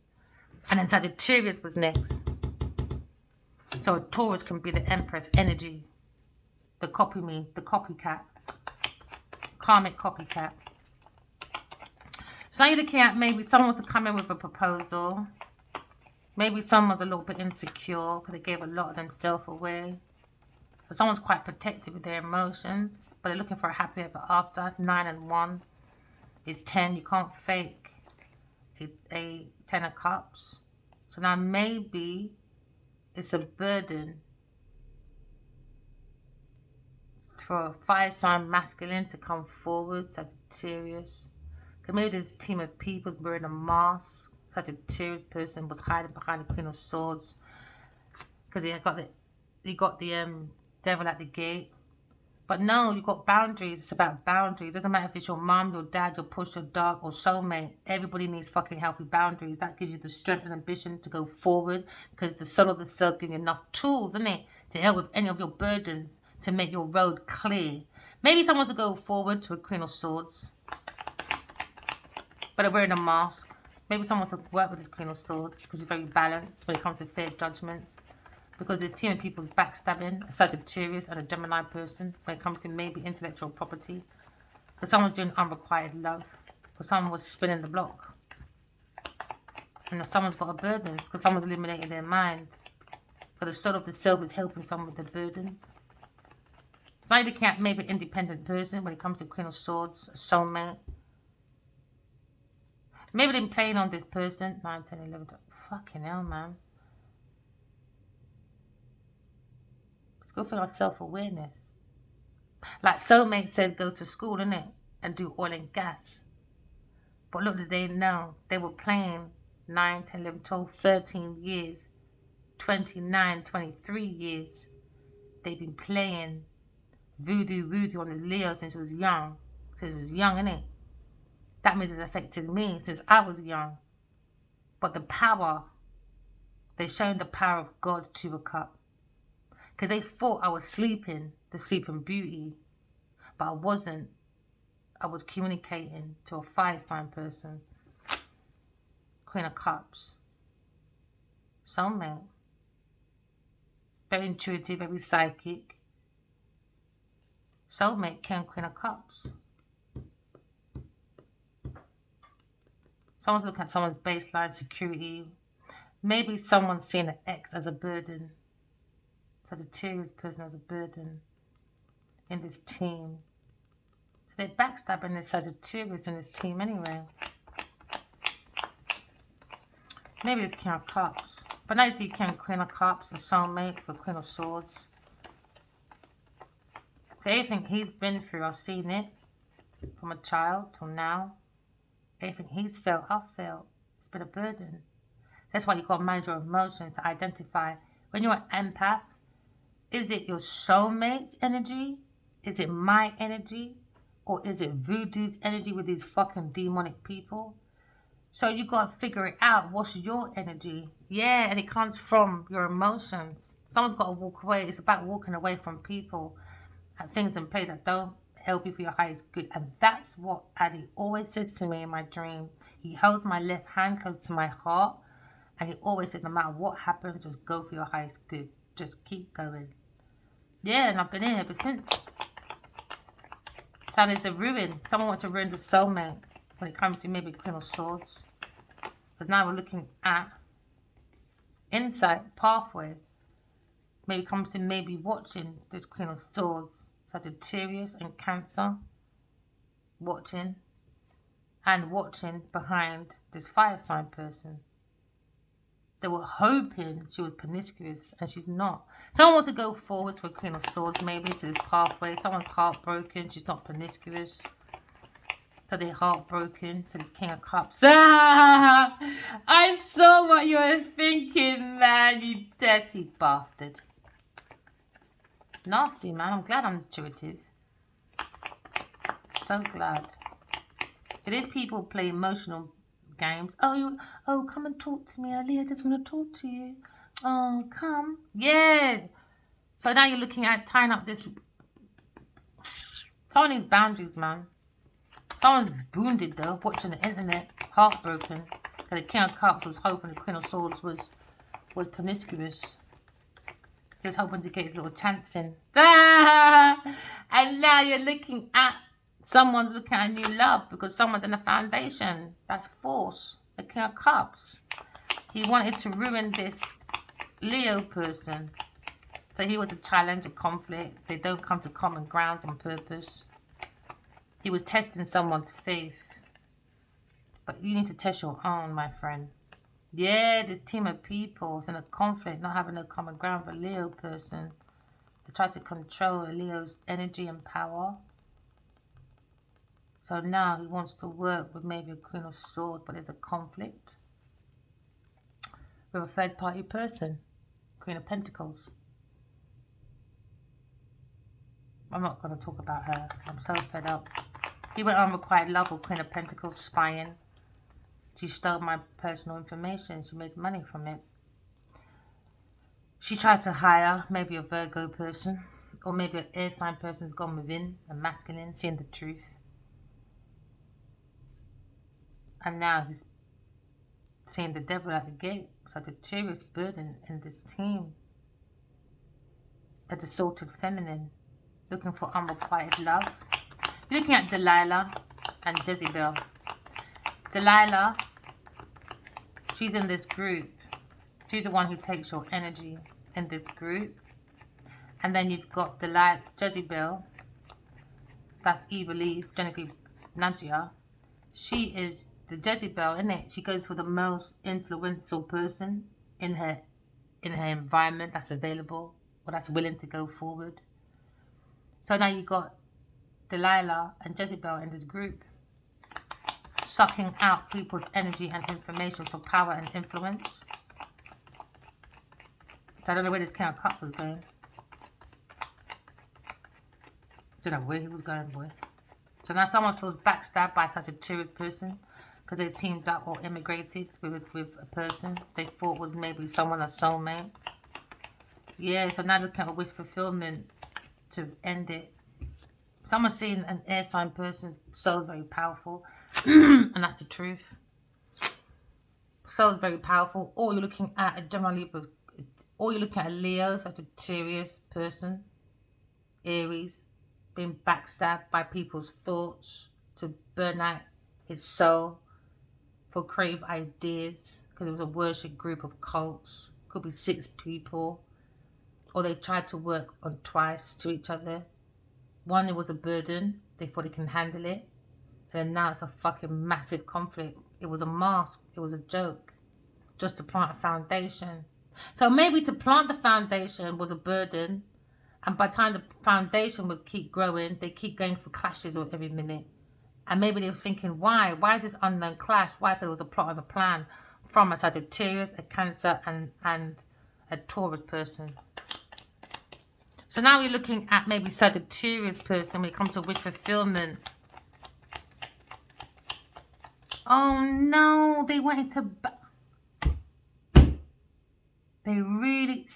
And then Sagittarius was next. So a Taurus can be the Empress energy. The copycat. Karmic copycat. So now you're looking at maybe someone wants to come in with a proposal. Maybe someone's a little bit insecure because they gave a lot of themselves away. But someone's quite protective with their emotions, but they're looking for a happy ever after. 9 and 1 is 10. You can't fake a 10 of cups. So now maybe it's a burden for a fire sign masculine to come forward, Sagittarius. Because maybe there's a team of people wearing a mask. Sagittarius person was hiding behind the Queen of Swords because he got the devil at the gate. But no, you've got boundaries. It's about boundaries. It doesn't matter if it's your mom, your dad, your push, your dog, or soulmate. Everybody needs fucking healthy boundaries. That gives you the strength and ambition to go forward, because the soul of the self gives you enough tools, isn't it, to help with any of your burdens, to make your road clear. Maybe someone wants to go forward to a Queen of Swords, but they're wearing a mask. Maybe someone wants to work with this Queen of Swords because she's very balanced when it comes to fair judgments. Because there's a team of people's backstabbing, a Sagittarius and a Gemini person when it comes to maybe intellectual property. Because someone's doing unrequited love. Because someone was spinning the block. And someone's got a burden because someone's eliminated their mind. Because the soul of the self is helping someone with the burdens. So now you're looking at maybe an independent person when it comes to Queen of Swords, a soulmate. Maybe they're playing on this person. 9, 10, 11. Fucking hell, man. Go for our self-awareness. Like soulmate said, go to school, innit? And do oil and gas. But look, did they know? They were playing 9, 10, 11, 12, 13 years. 29, 23 years. They've been playing voodoo on this Leo since he was young. Since he was young, innit? That means it's affected me since I was young. But the power, they're showing the power of God to a cup. Because they thought I was sleeping, the sleeping beauty. But I wasn't. I was communicating to a fire sign person. Queen of Cups. Soulmate. Very intuitive, very psychic. Soulmate, King, Queen of Cups. Someone's looking at someone's baseline security. Maybe someone's seeing an ex as a burden. Sagittarius person as a burden in this team. So they're backstabbing the Sagittarius in this team anyway. Maybe it's King of Cups. But now you see King, Queen of Cups, a soulmate for Queen of Swords. So everything he's been through, I've seen it. From a child till now. Everything he's felt, I've felt. It's been a burden. That's why you got to manage your emotions to identify. When you're an empath, is it your soulmate's energy? Is it my energy? Or is it voodoo's energy with these fucking demonic people? So you got to figure it out. What's your energy? Yeah, and it comes from your emotions. Someone's got to walk away. It's about walking away from people and things in play that don't help you for your highest good. And that's what Addy always says to me in my dream. He holds my left hand close to my heart. And he always says, no matter what happens, just go for your highest good. Just keep going. Yeah, and I've been in ever since. So there's a ruin. Someone wants to ruin the soulmate when it comes to maybe Queen of Swords. Because now we're looking at insight, pathway. Maybe it comes to maybe watching this Queen of Swords. Sagittarius and Cancer. Watching. And watching behind this fire sign person. They were hoping she was promiscuous, and she's not. Someone wants to go forward to a Queen of Swords, maybe, to this pathway. Someone's heartbroken. She's not promiscuous. So they're heartbroken to this King of Cups. Ah! I saw what you were thinking, man, you dirty bastard. Nasty, man. I'm glad I'm intuitive. So glad. It is people play emotional games. Oh, come and talk to me. Aaliyah just want to talk to you. Oh, come. Yeah. So now you're looking at tying up this. Someone needs boundaries, man. Someone's wounded though, watching the internet, heartbroken. Because the King of Cups was hoping the Queen of Swords was promiscuous. He was hoping to get his little chance in. And now you're looking at, someone's looking at a new love because someone's in the foundation. That's force. The King of Cups. He wanted to ruin this Leo person. So he was a challenge, a conflict. They don't come to common grounds on purpose. He was testing someone's faith. But you need to test your own, my friend. Yeah, this team of people is in a conflict, not having a common ground with a Leo person. They try to control a Leo's energy and power. So now he wants to work with maybe a Queen of Swords, but there's a conflict with a third party person, Queen of Pentacles. I'm not going to talk about her. I'm so fed up. He went on required love with Queen of Pentacles, spying. She stole my personal information. She made money from it. She tried to hire maybe a Virgo person, or maybe an air sign person's gone within, a masculine, seeing the truth. And now he's seeing the devil at the gate. Such a serious burden in this team. A distorted feminine, looking for unrequited love. You're looking at Delilah and Jezebel. Delilah, she's in this group. She's the one who takes your energy in this group. And then you've got Delilah, Jezebel. That's Eve, Genevieve, Nadia. She is the Jezebel, isn't it? She goes for the most influential person in her environment that's available or that's willing to go forward. So now you've got Delilah and Jezebel in this group, sucking out people's energy and information for power and influence. So I don't know where this King of Cups is going. Don't know where he was going, boy. So now someone feels backstabbed by such a serious person because they teamed up or immigrated with a person they thought was maybe someone, a soulmate. Yeah, so now looking at a wish fulfillment to end it. Someone's seeing an air sign person's soul is very powerful. And that's the truth. Soul is very powerful. Or you're looking at a Leo, such a serious person. Aries, being backstabbed by people's thoughts to burn out his soul for creative ideas because it was a worship group of cults. Could be 6 people. Or they tried to work on twice to each other. One, it was a burden. They thought they can handle it. And then now it's a fucking massive conflict. It was a mask. It was a joke. Just to plant a foundation. So maybe to plant the foundation was a burden. And by the time the foundation was keep growing, they keep going for clashes every minute. And maybe they was thinking, why? Why is this unknown clash? Why? Because it was a plot of a plan from a Sagittarius, a Cancer, and a Taurus person. So now we're looking at maybe Sagittarius person when it comes to wish fulfillment. Oh no, they went into... They really...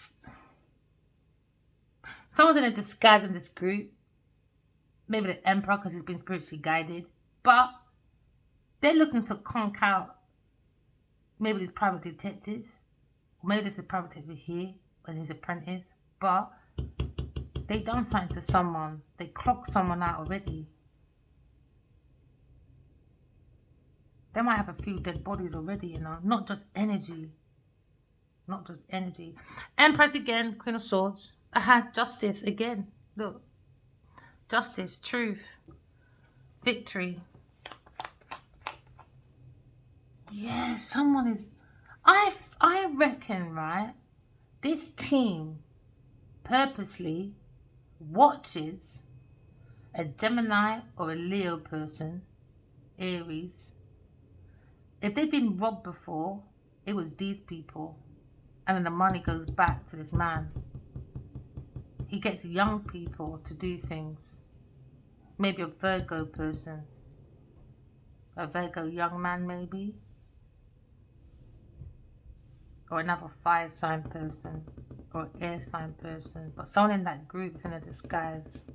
Someone's in a disguise in this group. Maybe the Emperor because he's been spiritually guided. But they're looking to conk out maybe this private detective. Or maybe this is a private detective here and his apprentice. But they done something to someone. They clocked someone out already. They might have a few dead bodies already, you know. Not just energy. Not just energy. Empress again. Queen of Swords. I had justice again. Look. Justice. Truth. Victory. Yeah, someone is... I reckon, right? This team purposely watches a Gemini or a Leo person, Aries. If they've been robbed before, it was these people. And then the money goes back to this man. He gets young people to do things. Maybe a Virgo person. A Virgo young man maybe. Or another fire sign person. Or air sign person. But someone in that group is in a disguise.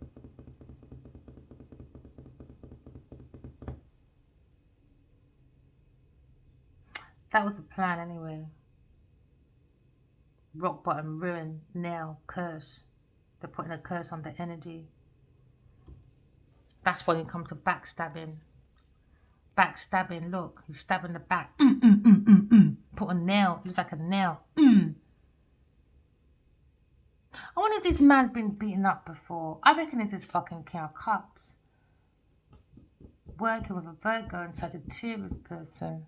That was the plan anyway. Rock bottom, ruin, nail, curse. They're putting a curse on the energy. That's when you come to backstabbing. Backstabbing, look, he's stabbing the back. Put a nail, looks like a nail. I wonder if this man's been beaten up before. I reckon it's his fucking King of Cups. Working with a Virgo and Sagittarius person.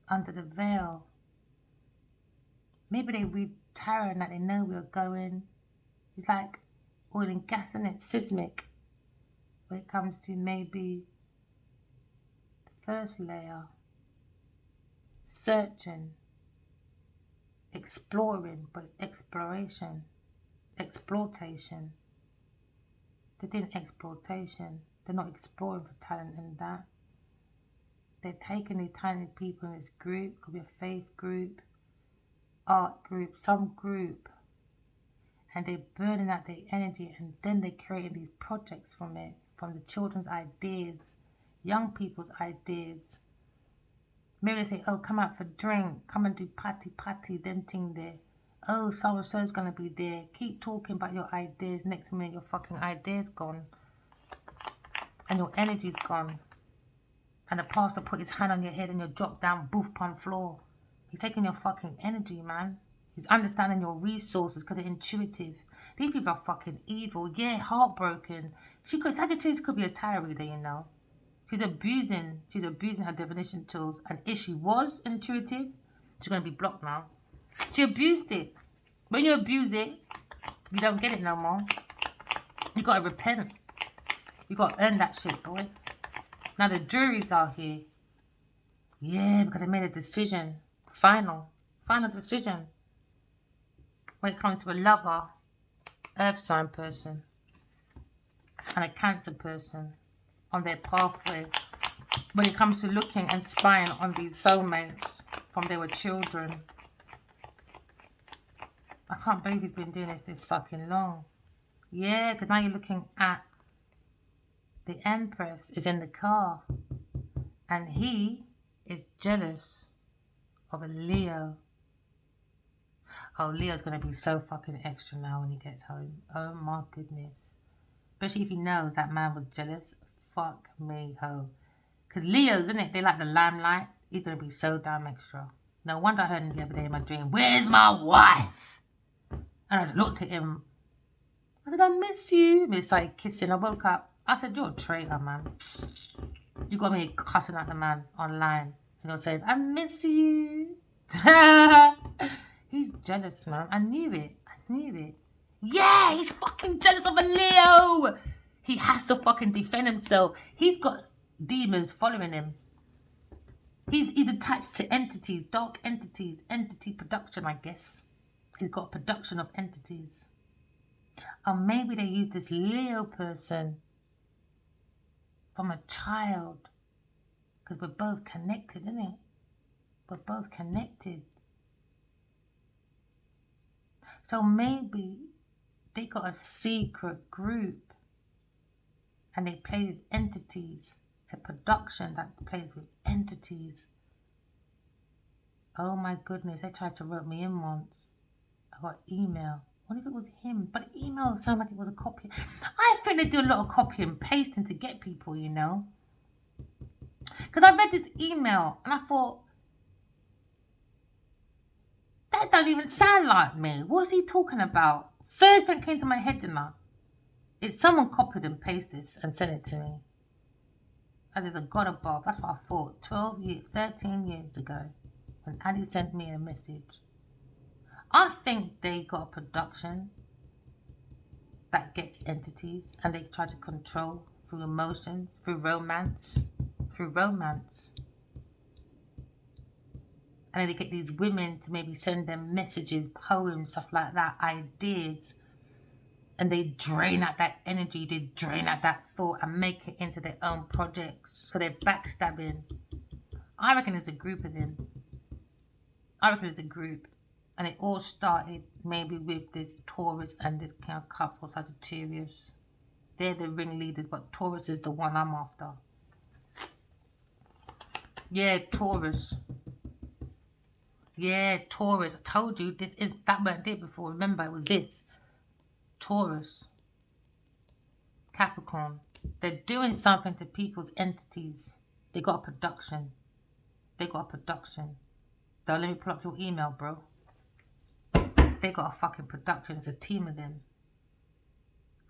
Under the veil. Maybe they read tarot and that they know we're going. It's like oil and gas, isn't it? Seismic. When it comes to maybe the first layer. Searching. Exploring, but exploration. Exploitation. They're doing exploitation. They're not exploring for talent and that. They're taking these talented people in this group. Could be a faith group, art group, some group. And they're burning out their energy, and then they're creating these projects from it. From the children's ideas, young people's ideas. Maybe they say, oh, come out for drink, come and do party, them thing there. Oh, so-and-so's going to be there. Keep talking about your ideas. Next minute, your fucking idea's gone. And your energy's gone. And the pastor put his hand on your head and you drop down, boof, on floor. He's taking your fucking energy, man. He's understanding your resources because they're intuitive. These people are fucking evil. Yeah, heartbroken. Sagittarius could be a tarot reader, you know. She's abusing her divination tools. And if she was intuitive, she's going to be blocked now. She abused it. When you abuse it, you don't get it no more. You got to repent. You got to earn that shit, boy. Now the juries are here. Yeah, because they made a decision. Final decision. When it comes to a lover, earth sign person, and a Cancer person on their pathway. When it comes to looking and spying on these soulmates from they were children. I can't believe he's been doing this fucking long. Yeah, because now you're looking at the Empress is in the car. And he is jealous of a Leo. Oh, Leo's going to be so fucking extra now when he gets home. Oh my goodness. Especially if he knows that man was jealous. Fuck me, ho. Because Leos, isn't it? They like the limelight. He's going to be so damn extra. No wonder I heard him the other day in my dream. Where's my wife? And I just looked at him. I said, I miss you. We started kissing. I woke up. I said, you're a traitor, man. You got me cussing at the man online. And you're saying, I miss you. He's jealous, man. I knew it. Yeah, he's fucking jealous of a Leo. He has to fucking defend himself. He's got demons following him. He's attached to entities, dark entities, entity production, I guess. He's got a production of entities. Or maybe they use this Leo person from a child. Because we're both connected, isn't it? We're both connected. So maybe they got a secret group and they play with entities. A production that plays with entities. Oh my goodness, they tried to rope me in once. I got email. What if it was him? But the email sounded like it was a copy. I think they do a lot of copy and pasting to get people, you know. Because I read this email and I thought, that don't even sound like me. What's he talking about? First thing came to my head, didn't I? If someone copied and pasted this and sent it to me. And there's a God above. That's what I thought. 13 years ago. When Addie sent me a message. I think they got a production that gets entities and they try to control through emotions, through romance. And then they get these women to maybe send them messages, poems, stuff like that, ideas. And they drain out that energy, they drain out that thought and make it into their own projects. So they're backstabbing. I reckon there's a group of them. And it all started maybe with this Taurus and this kind of couple, Sagittarius. They're the ringleaders, but Taurus is the one I'm after. Yeah, Taurus. Yeah, Taurus. I told you this is that weren't it before. Remember, it was this. Taurus. Capricorn. They're doing something to people's entities. They got a production. They got a production. So let me pull up your email, bro. They got a fucking production. It's a team of them.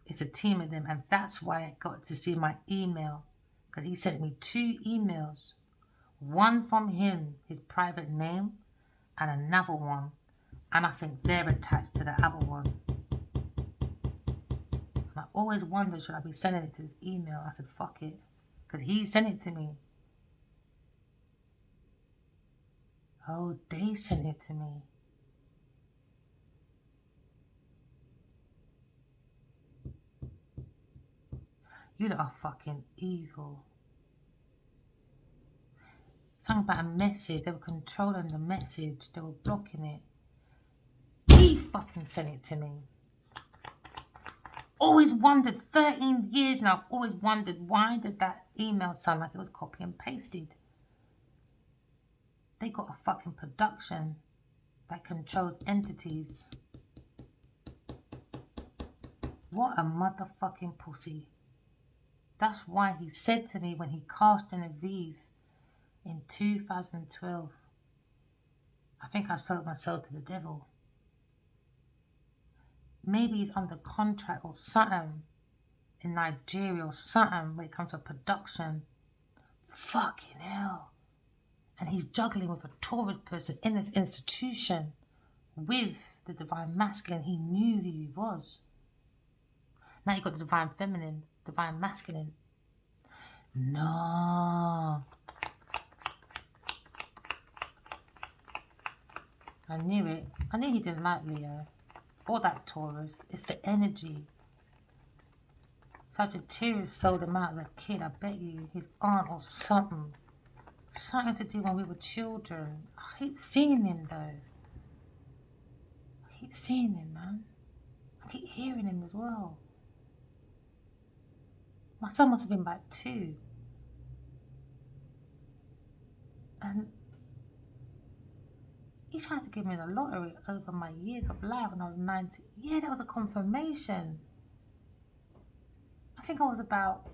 It's a team of them. And that's why I got to see my email. Because he sent me 2 emails. One from him, his private name, and another one. And I think they're attached to the other one. And I always wondered, should I be sending it to his email? I said, fuck it. Because he sent it to me. Oh, they sent it to me. You lot are fucking evil. Something about a message. They were controlling the message. They were blocking it. He fucking sent it to me. Always wondered, 13 years now, I've always wondered, why did that email sound like it was copy and pasted? They got a fucking production that controls entities. What a motherfucking pussy. That's why he said to me when he cast Genevieve in 2012, I think I sold myself to the devil. Maybe he's under contract or something in Nigeria or something when it comes to production. Fucking hell. And he's juggling with a Taurus person in this institution with the divine masculine. He knew who he was. Now you got the divine feminine, divine masculine. No. I knew it. I knew he didn't like Leo or that Taurus. It's the energy. Sagittarius sold him out as a kid, I bet you. His aunt or something. Something to do when we were children. I keep seeing him though. I keep seeing him, man. I keep hearing him as well. My son must have been about 2. And he tried to give me the lottery over my years of life when I was 19. Yeah, that was a confirmation. I think I was about...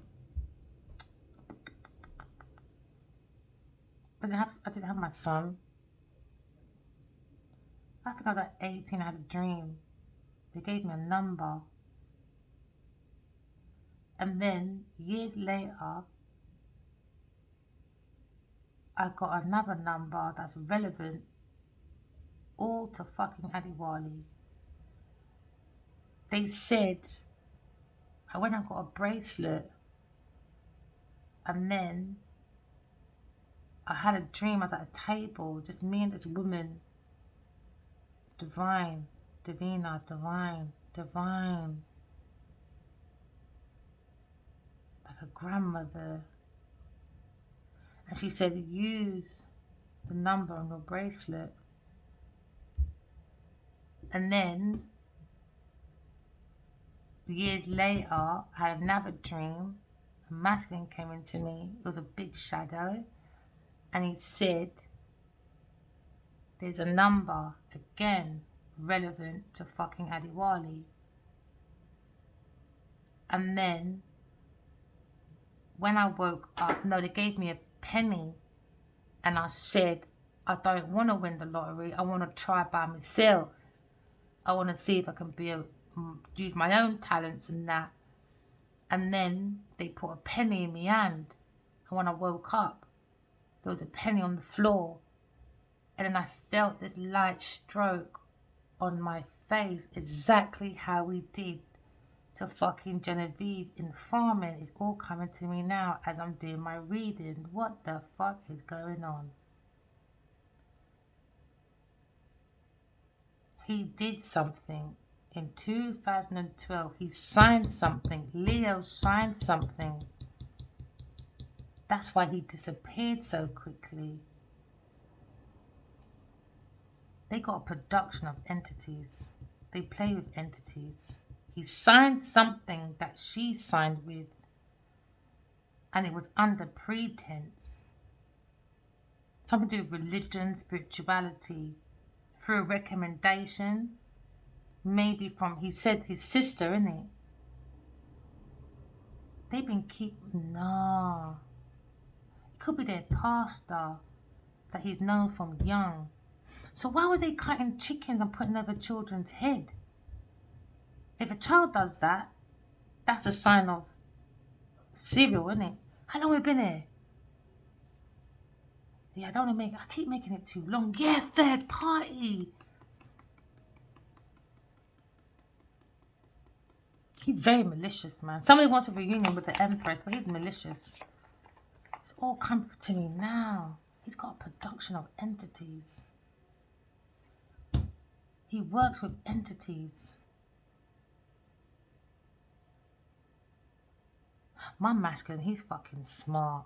I didn't have my son. I think I was at 18, I had a dream. They gave me a number. And then, years later, I got another number that's relevant all to fucking Adiwali. They said, when I got a bracelet, and then I had a dream, I was at a table, just me and this woman, divine, divina, divine, divine, like a grandmother. And she said, use the number on your bracelet. And then, years later, I had another dream. A masculine came into me. It was a big shadow. And he said, there's a number, again, relevant to fucking Adiwali. And then, when I woke up, no, they gave me a penny. And I said, I don't want to win the lottery. I want to try by myself. I want to see if I can use my own talents and that. And then they put a penny in my hand. And when I woke up, there was a penny on the floor. And then I felt this light stroke on my face, exactly how we did to fucking Genevieve in farming. It's all coming to me now as I'm doing my reading. What the fuck is going on? He did something in 2012. He signed something. Leo signed something. That's why he disappeared so quickly. They got a production of entities. They play with entities. He signed something that she signed with, and it was under pretense. Something to do with religion, spirituality, through a recommendation. Maybe from, he said his sister, innit? They've been keeping, no. It could be their pastor that he's known from young. So why were they cutting chickens and putting over children's head? If a child does that, that's a sign of serial, isn't it? How long have we been here? Yeah, I keep making it too long. Yeah, third party. He's very malicious, man. Somebody wants a reunion with the Empress, but he's malicious. It's all coming to me now. He's got a production of entities. He works with entities. My masculine, he's fucking smart.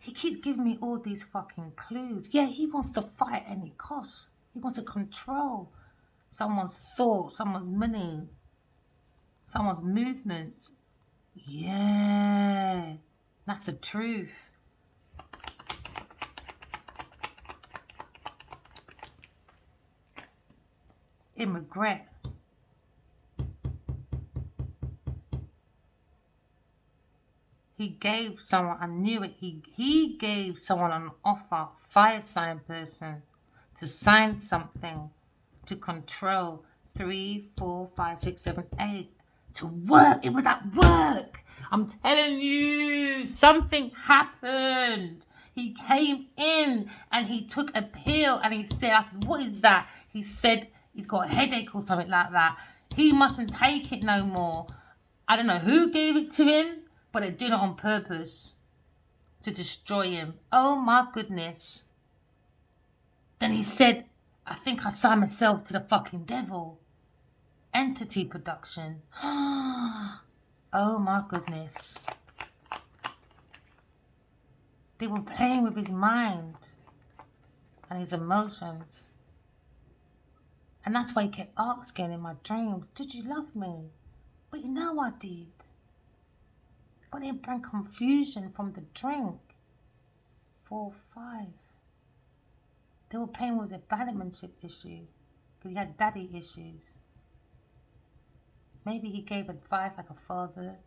He keeps giving me all these fucking clues. Yeah, he wants to fight at any cost. He wants to control someone's thoughts, someone's money, someone's movements. Yeah, that's the truth. In regret. He gave someone, I knew it, he gave someone an offer, fire sign person, to sign something, to control 3, 4, 5, 6, 7, 8, to work. It was at work. I'm telling you, something happened. He came in and he took a pill and he said, I said, what is that? He said he's got a headache or something like that. He mustn't take it no more. I don't know who gave it to him, but they did it on purpose to destroy him. Oh my goodness. Then he said, I think I signed myself to the fucking devil. Entity production. Oh my goodness. They were playing with his mind and his emotions. And that's why he kept asking in my dreams, did you love me? But you know I did. But it brought confusion from the drink. 4, 5. They were playing with abandonmentship issue because he had daddy issues. Maybe he gave advice like a father.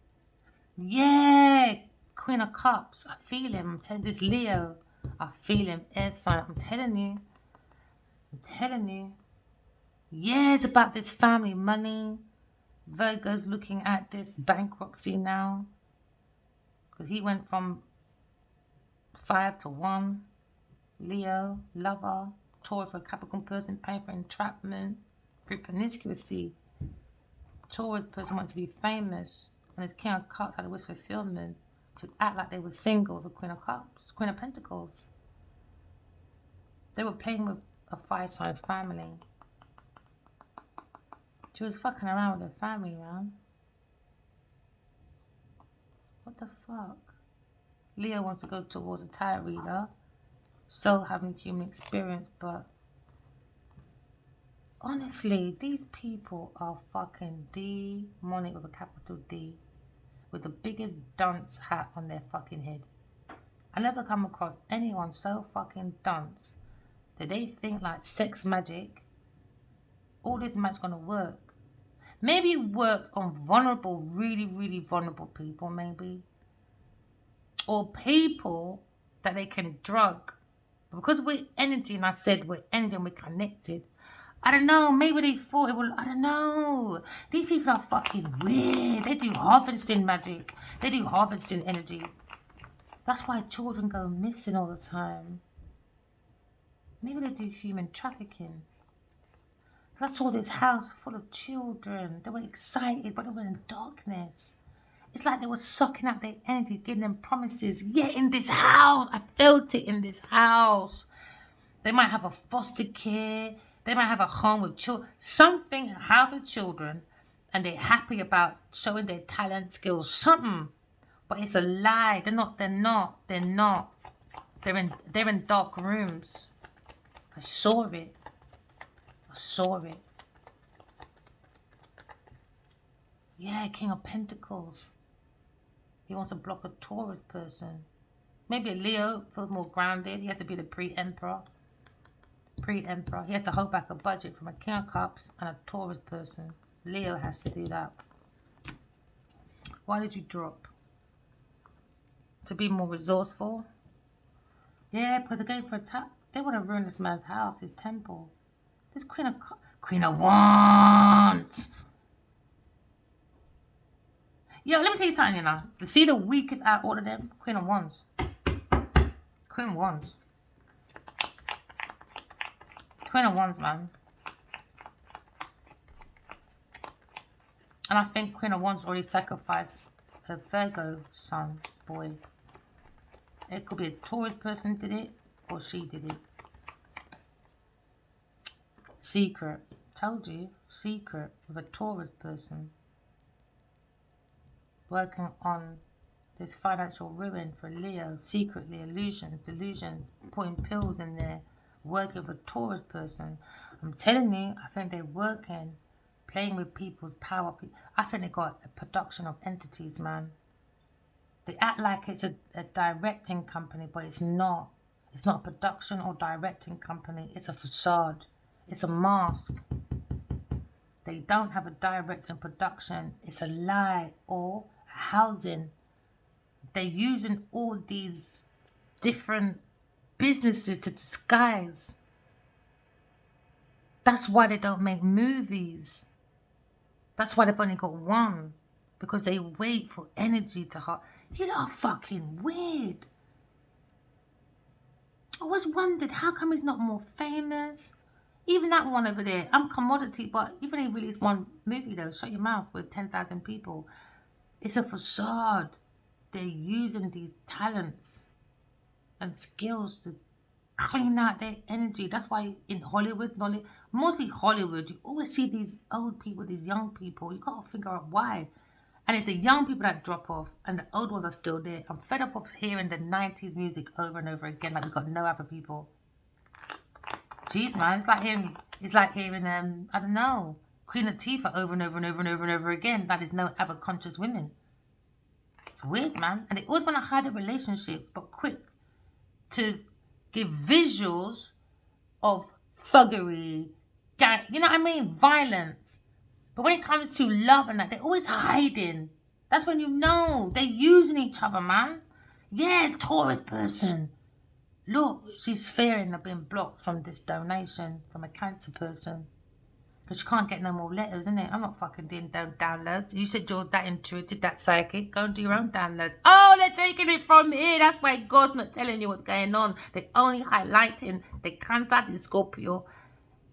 Yeah, Queen of Cups. I feel him. I'm telling this Leo. I feel him. Air sign. I'm telling you. I'm telling you. Yeah, it's about this family money. Virgo's looking at this bankruptcy now because he went from 5 to 1. Leo, lover, Taurus for a Capricorn person paying for entrapment through promiscuity. Taurus person wants to be famous, and the King of Cups had a wish fulfillment to act like they were single. The Queen of Cups, Queen of Pentacles. They were playing with a fire sign family. She was fucking around with her family, man. What the fuck? Leo wants to go towards a tarot reader, still having human experience, but honestly, these people are fucking demonic with a capital D, with the biggest dunce hat on their fucking head. I never come across anyone so fucking dunce that they think like sex magic, all this magic's gonna work. Maybe it worked on vulnerable, really, really vulnerable people, maybe. Or people that they can drug. Because we're energy, and I said we're energy and we're connected. I don't know, maybe they thought it would, I don't know. These people are fucking weird. They do harvesting magic. They do harvesting energy. That's why children go missing all the time. Maybe they do human trafficking. I saw this house full of children. They were excited, but they were in darkness. It's like they were sucking out their energy, giving them promises. Yeah, in this house. I felt it in this house. They might have a foster care. They might have a home with children. Something, a house with children. And they're happy about showing their talent, skills, something. But it's a lie. They're not. They're in dark rooms. I saw it. Yeah, King of Pentacles. He wants to block a Taurus person. Maybe a Leo feels more grounded. He has to be the pre-emperor. Pre-emperor. He has to hold back a budget from a King of Cups and a Taurus person. Leo has to do that. Why did you drop? To be more resourceful? Yeah, because they're going for a tap. They want to ruin this man's house, his temple. This Queen of Wands. Yo, let me tell you something, you know. To see the weakest out of all of them, Queen of Wands. Queen of Wands. Queen of Wands, man. And I think Queen of Wands already sacrificed her Virgo son, boy. It could be a Taurus person did it, or she did it. Secret. Told you. Secret with a Taurus person. Working on this financial ruin for Leo. Secretly. Illusions. Delusions. Putting pills in there. Working with a Taurus person. I'm telling you, I think they're working. Playing with people's power. I think they got a production of entities, man. They act like it's a directing company, but it's not. It's not a production or directing company. It's a facade. It's a mask. They don't have a direct and production. It's a lie or a housing. They're using all these different businesses to disguise. That's why they don't make movies. That's why they've only got one. Because they wait for energy to hot. You lot are fucking weird. I always wondered, how come he's not more famous? Even that one over there, I'm commodity, but you've only released one movie though, Shut Your Mouth, with 10,000 people. It's a facade. They're using these talents and skills to clean out their energy. That's why in Hollywood, mostly Hollywood, you always see these old people, these young people. You gotta figure out why. And it's the young people that drop off and the old ones are still there. I'm fed up of hearing the 90s music over and over again like we've got no other people. Jeez, man, it's like hearing I don't know, Queen Latifah over and over and over and over and over again. Like there's no other conscious women. It's weird, man. And they always want to hide their relationships, but quick to give visuals of thuggery, you know what I mean? Violence. But when it comes to love and that, they're always hiding. That's when you know they're using each other, man. Yeah, Taurus person. Look, she's fearing of being blocked from this donation from a Cancer person. Because she can't get no more letters, innit? I'm not fucking doing downloads. You said you're that intuitive, that psychic. Go and do your own downloads. Oh, they're taking it from here. That's why God's not telling you what's going on. They're only highlighting the Cancer, the Scorpio,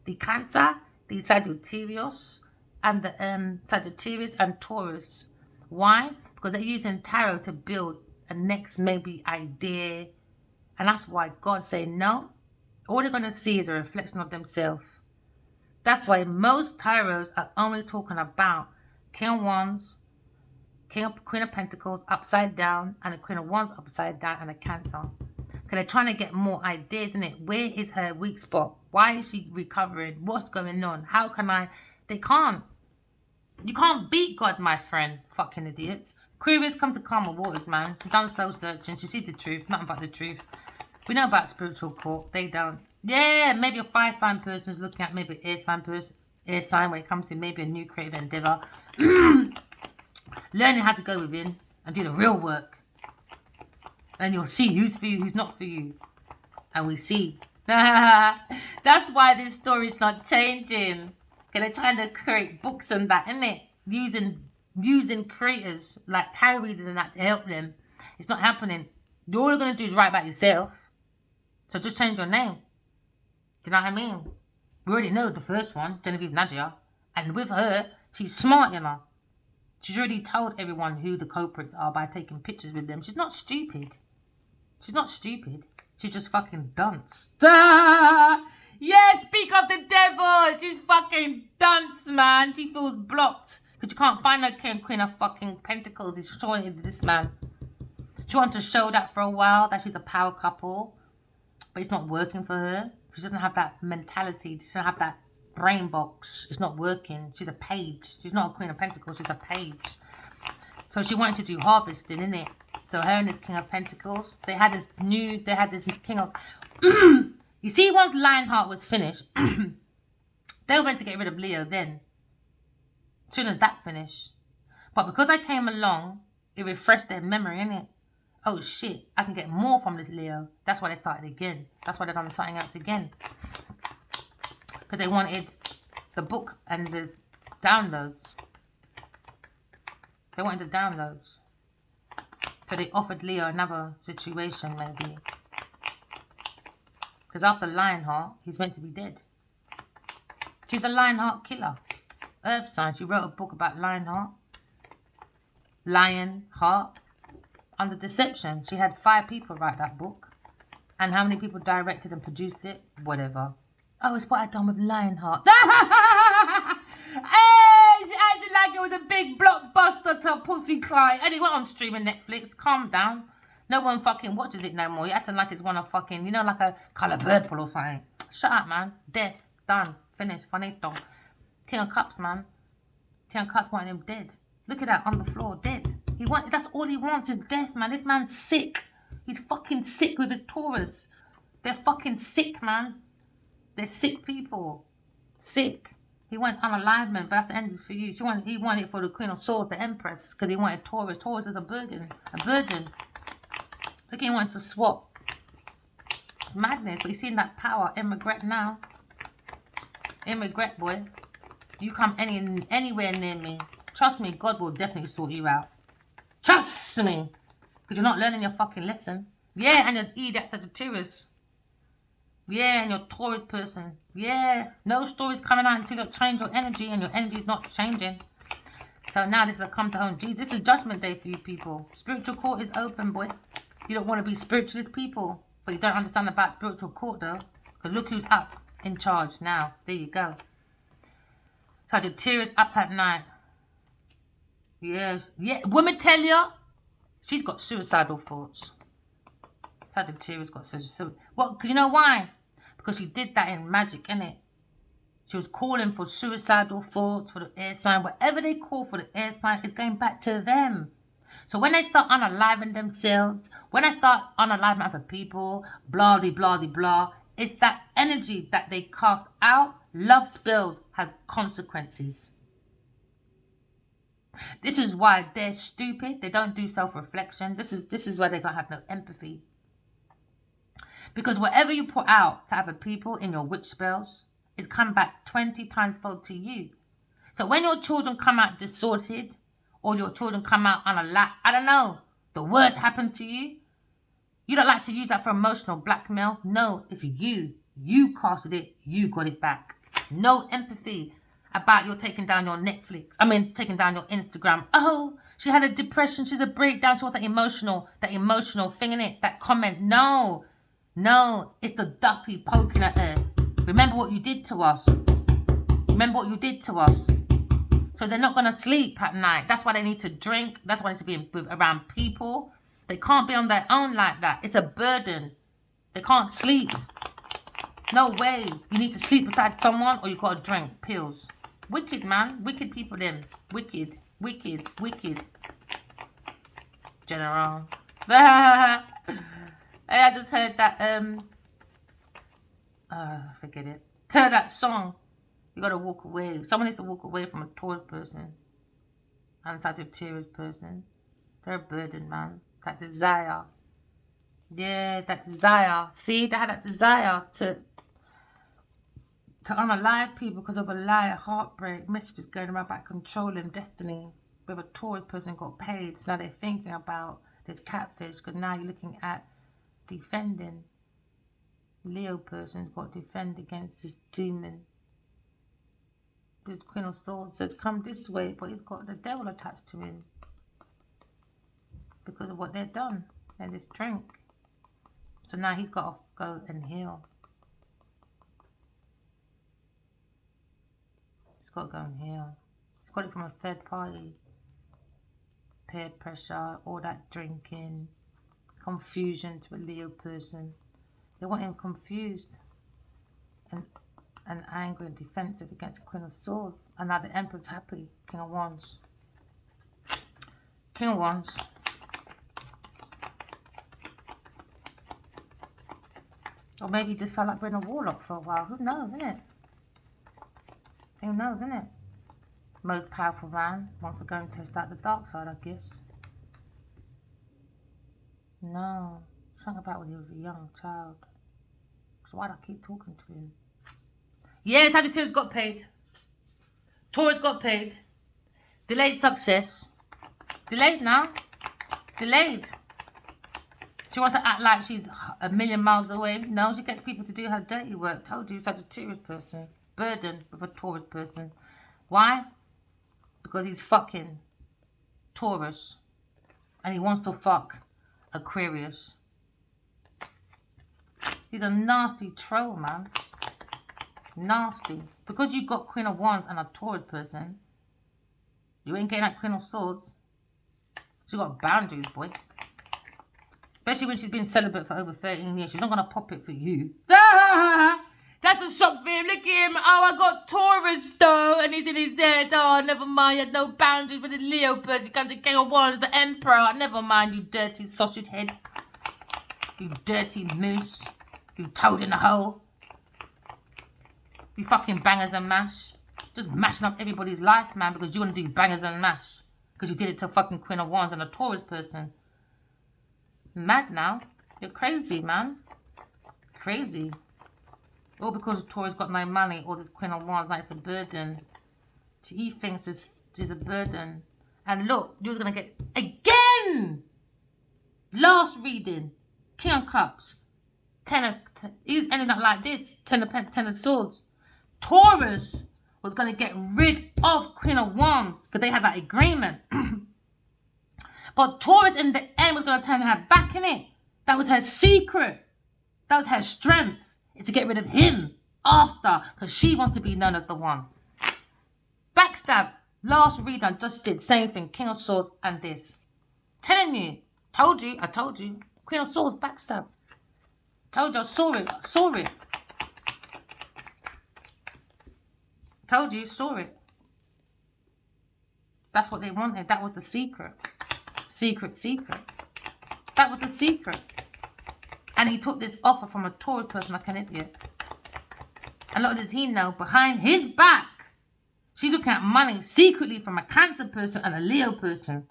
the Cancer, the Sagittarius, and the Sagittarius and Taurus. Why? Because they're using tarot to build a next maybe idea. And that's why God's saying no. All they're going to see is a reflection of themselves. That's why most tarots are only talking about King of Wands, Queen of Pentacles upside down, and a Queen of Wands upside down, and a Cancer. Because they're trying to get more ideas in it. Where is her weak spot? Why is she recovering? What's going on? How can I? They can't. You can't beat God, my friend. Fucking idiots. Aquarius come to calmer waters, man. She's done soul searching. She sees the truth. Nothing but the truth. We know about spiritual court. They don't. Yeah, maybe a fire sign person is looking at maybe air sign person. Air sign when it comes to maybe a new creative endeavor. Learning how to go within and do the real work. And you'll see who's for you, who's not for you. And we see. That's why this story is not changing. Because they're trying to create books and that, isn't it? Using creators like tarot readers and that to help them. It's not happening. All you're going to do is write about yourself. So just change your name. Do you know what I mean? We already know the first one, Genevieve Nadia. And with her, she's smart, you know. She's already told everyone who the culprits are by taking pictures with them. She's not stupid. She's not stupid. She's just fucking dunce. Yeah, speak of the devil. She's fucking dunce, man. She feels blocked. Because you can't find no Queen of fucking Pentacles. It's showing it to this man. She wanted to show that for a while, that she's a power couple. But it's not working for her. She doesn't have that mentality. She doesn't have that brain box. It's not working. She's a page. She's not a Queen of Pentacles. She's a page. So she wanted to do harvesting, innit? So her and this King of Pentacles, they had this King of... You see, once Lionheart was finished, they were meant to get rid of Leo then. As soon as that finished. But because I came along, it refreshed their memory, innit? Oh shit, I can get more from this Leo. That's why they started again. That's why they've done something else again. Because they wanted the book and the downloads. They wanted the downloads. So they offered Leo another situation, maybe. Because after Lionheart, he's meant to be dead. She's the Lionheart killer. Earth sign. She wrote a book about Lionheart. Lionheart. Under deception. She had 5 people write that book. And how many people directed and produced it? Whatever. Oh, it's what I done with Lionheart. Hey, she acted like it was a big blockbuster to pussy cry. And it went on streaming Netflix. Calm down. No one fucking watches it no more. You're acting like it's one of fucking, you know, like a Colour Purple or something. Shut up, man. Death. Done. Finished. Finito. King of Cups, man. King of Cups wanted him dead. Look at that, on the floor, dead. That's all he wants is death, man. This man's sick. He's fucking sick with his Taurus. They're fucking sick, man. They're sick people. Sick. He went unalignment, but that's the end for you. He wanted it for the Queen of Swords, the Empress, because he wanted Taurus. Taurus is a burden. A burden. Look, he wanted to swap. It's madness, but he's seen that power. In regret now. In regret, boy. You come anywhere near me. Trust me, God will definitely sort you out. Trust me. Because you're not learning your fucking lesson. Yeah, and you're E, that's Sagittarius. Yeah, and you're a Taurus person. Yeah, no stories coming out until you change your energy, and your energy is not changing. So now this is a come to home. Jesus, this is judgment day for you people. Spiritual court is open, boy. You don't want to be spiritualist people, but you don't understand about spiritual court though. Because look who's up in charge now. There you go. Sagittarius up at night. Yes. Yeah. Women tell you she's got suicidal thoughts. Sagittarius got suicidal. Well, because you know why? Because she did that in magic, innit? She was calling for suicidal thoughts for the air sign. Whatever they call for the air sign is going back to them. So when they start unaliving themselves, when I start unaliving other people, blah, blah, blah, blah, it's that energy that they cast out. Love spells has consequences. This is why they're stupid. They don't do self-reflection. This is why they don't have no empathy. Because whatever you put out to other people in your witch spells is come back 20 times fold to you. So when your children come out distorted, or your children come out unalive, I don't know, the worst happened to you. You don't like to use that for emotional blackmail. No, it's you. You casted it. You got it back. No empathy about you're taking down your Netflix. Taking down your Instagram. Oh, she had a depression. She's a breakdown. She wants that emotional thing in it. That comment. No, it's the duppy poking at her. Remember what you did to us. So they're not going to sleep at night. That's why they need to drink. That's why they need to be around people. They can't be on their own like that. It's a burden. They can't sleep. No way. You need to sleep beside someone or you've got to drink pills. Wicked, man. Wicked people, them. Wicked. General. I just heard that, forget it. Tell that song. You got to walk away. Someone needs to walk away from a Taurus person. And a Sagittarius person. They're a burden, man. That desire. Yeah, that desire. See, they had that desire to unalive people because of a lie, heartbreak, messages going around about controlling destiny. Where a Taurus person got paid, so now they're thinking about this catfish because now you're looking at defending. Leo person's got to defend against this demon. This Queen of Swords says, come this way, but he's got the devil attached to him because of what they've done and this drink. So now he's got to go and heal. He's got to go and heal. He's got it from a third party. Peer pressure, all that drinking, confusion to a Leo person. They want him confused and angry and defensive against the Queen of Swords. And now the Emperor's happy. King of Wands. Or maybe he just felt like being a warlock for a while. Who knows, innit? Who knows, innit? Most powerful man wants to go and test out the dark side, I guess. No. Something about when he was a young child. So why'd I keep talking to him? Yeah, Sagittarius got paid. Taurus got paid. Delayed success. Delayed now. Delayed. She wants to act like she's a million miles away. No, she gets people to do her dirty work. Told you, Sagittarius person. Burden with a Taurus person. Why? Because he's fucking Taurus. And he wants to fuck Aquarius. He's a nasty troll, man. Nasty. Because you got Queen of Wands and a Taurus person, you ain't getting that Queen of Swords. She got boundaries, boy. Especially when she's been celibate for over 13 years. She's not going to pop it for you. That's a shock for him. Look at him. Oh, I got Taurus though. And he's in his head. Oh, never mind. You had no boundaries with the Leo person. You comes to King of Wands, the Emperor. Never mind, you dirty sausage head. You dirty moose. You toad in the hole. You fucking bangers and mash. Just mashing up everybody's life, man, because you want to do bangers and mash. Because you did it to fucking Queen of Wands and a Taurus person. Mad now. You're crazy, man. Crazy. All because Taurus got no money, or this Queen of Wands, like it's a burden. He thinks it's a burden. And look, you're going to get, again! Last reading. King of Cups. He's ending up like this. Ten of Swords. Taurus was going to get rid of Queen of Wands because they had that agreement. But Taurus in the end was going to turn her back in it. That was her secret. That was her strength. It's to get rid of him after, because she wants to be known as the one. Backstab. Last read I just did. Same thing. King of Swords and this. Telling you. Told you. I told you. Queen of Swords backstab. Told you. I saw it. I saw it. Told you. Saw it. That's what they wanted. That was the secret. Secret. That was the secret. And he took this offer from a Taurus person like an idiot. And little does he know, behind his back, she's looking at money secretly from a Cancer person and a Leo person.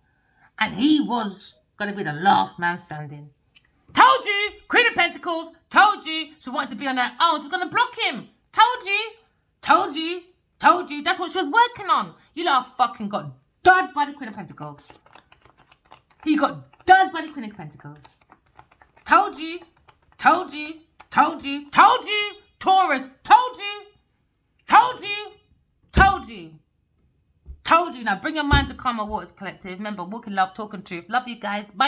And he was going to be the last man standing. Told you, Queen of Pentacles, told you, she wanted to be on her own. She's going to block him. Told you, told you, told you. That's what she was working on. You lot fucking got dud by the Queen of Pentacles. He got dud by the Queen of Pentacles. Told you, told you, told you, told you, Taurus, told you, told you, told you, told you. Now bring your mind to calmer waters, collective. Remember, walking love, talking truth. Love you guys. Bye.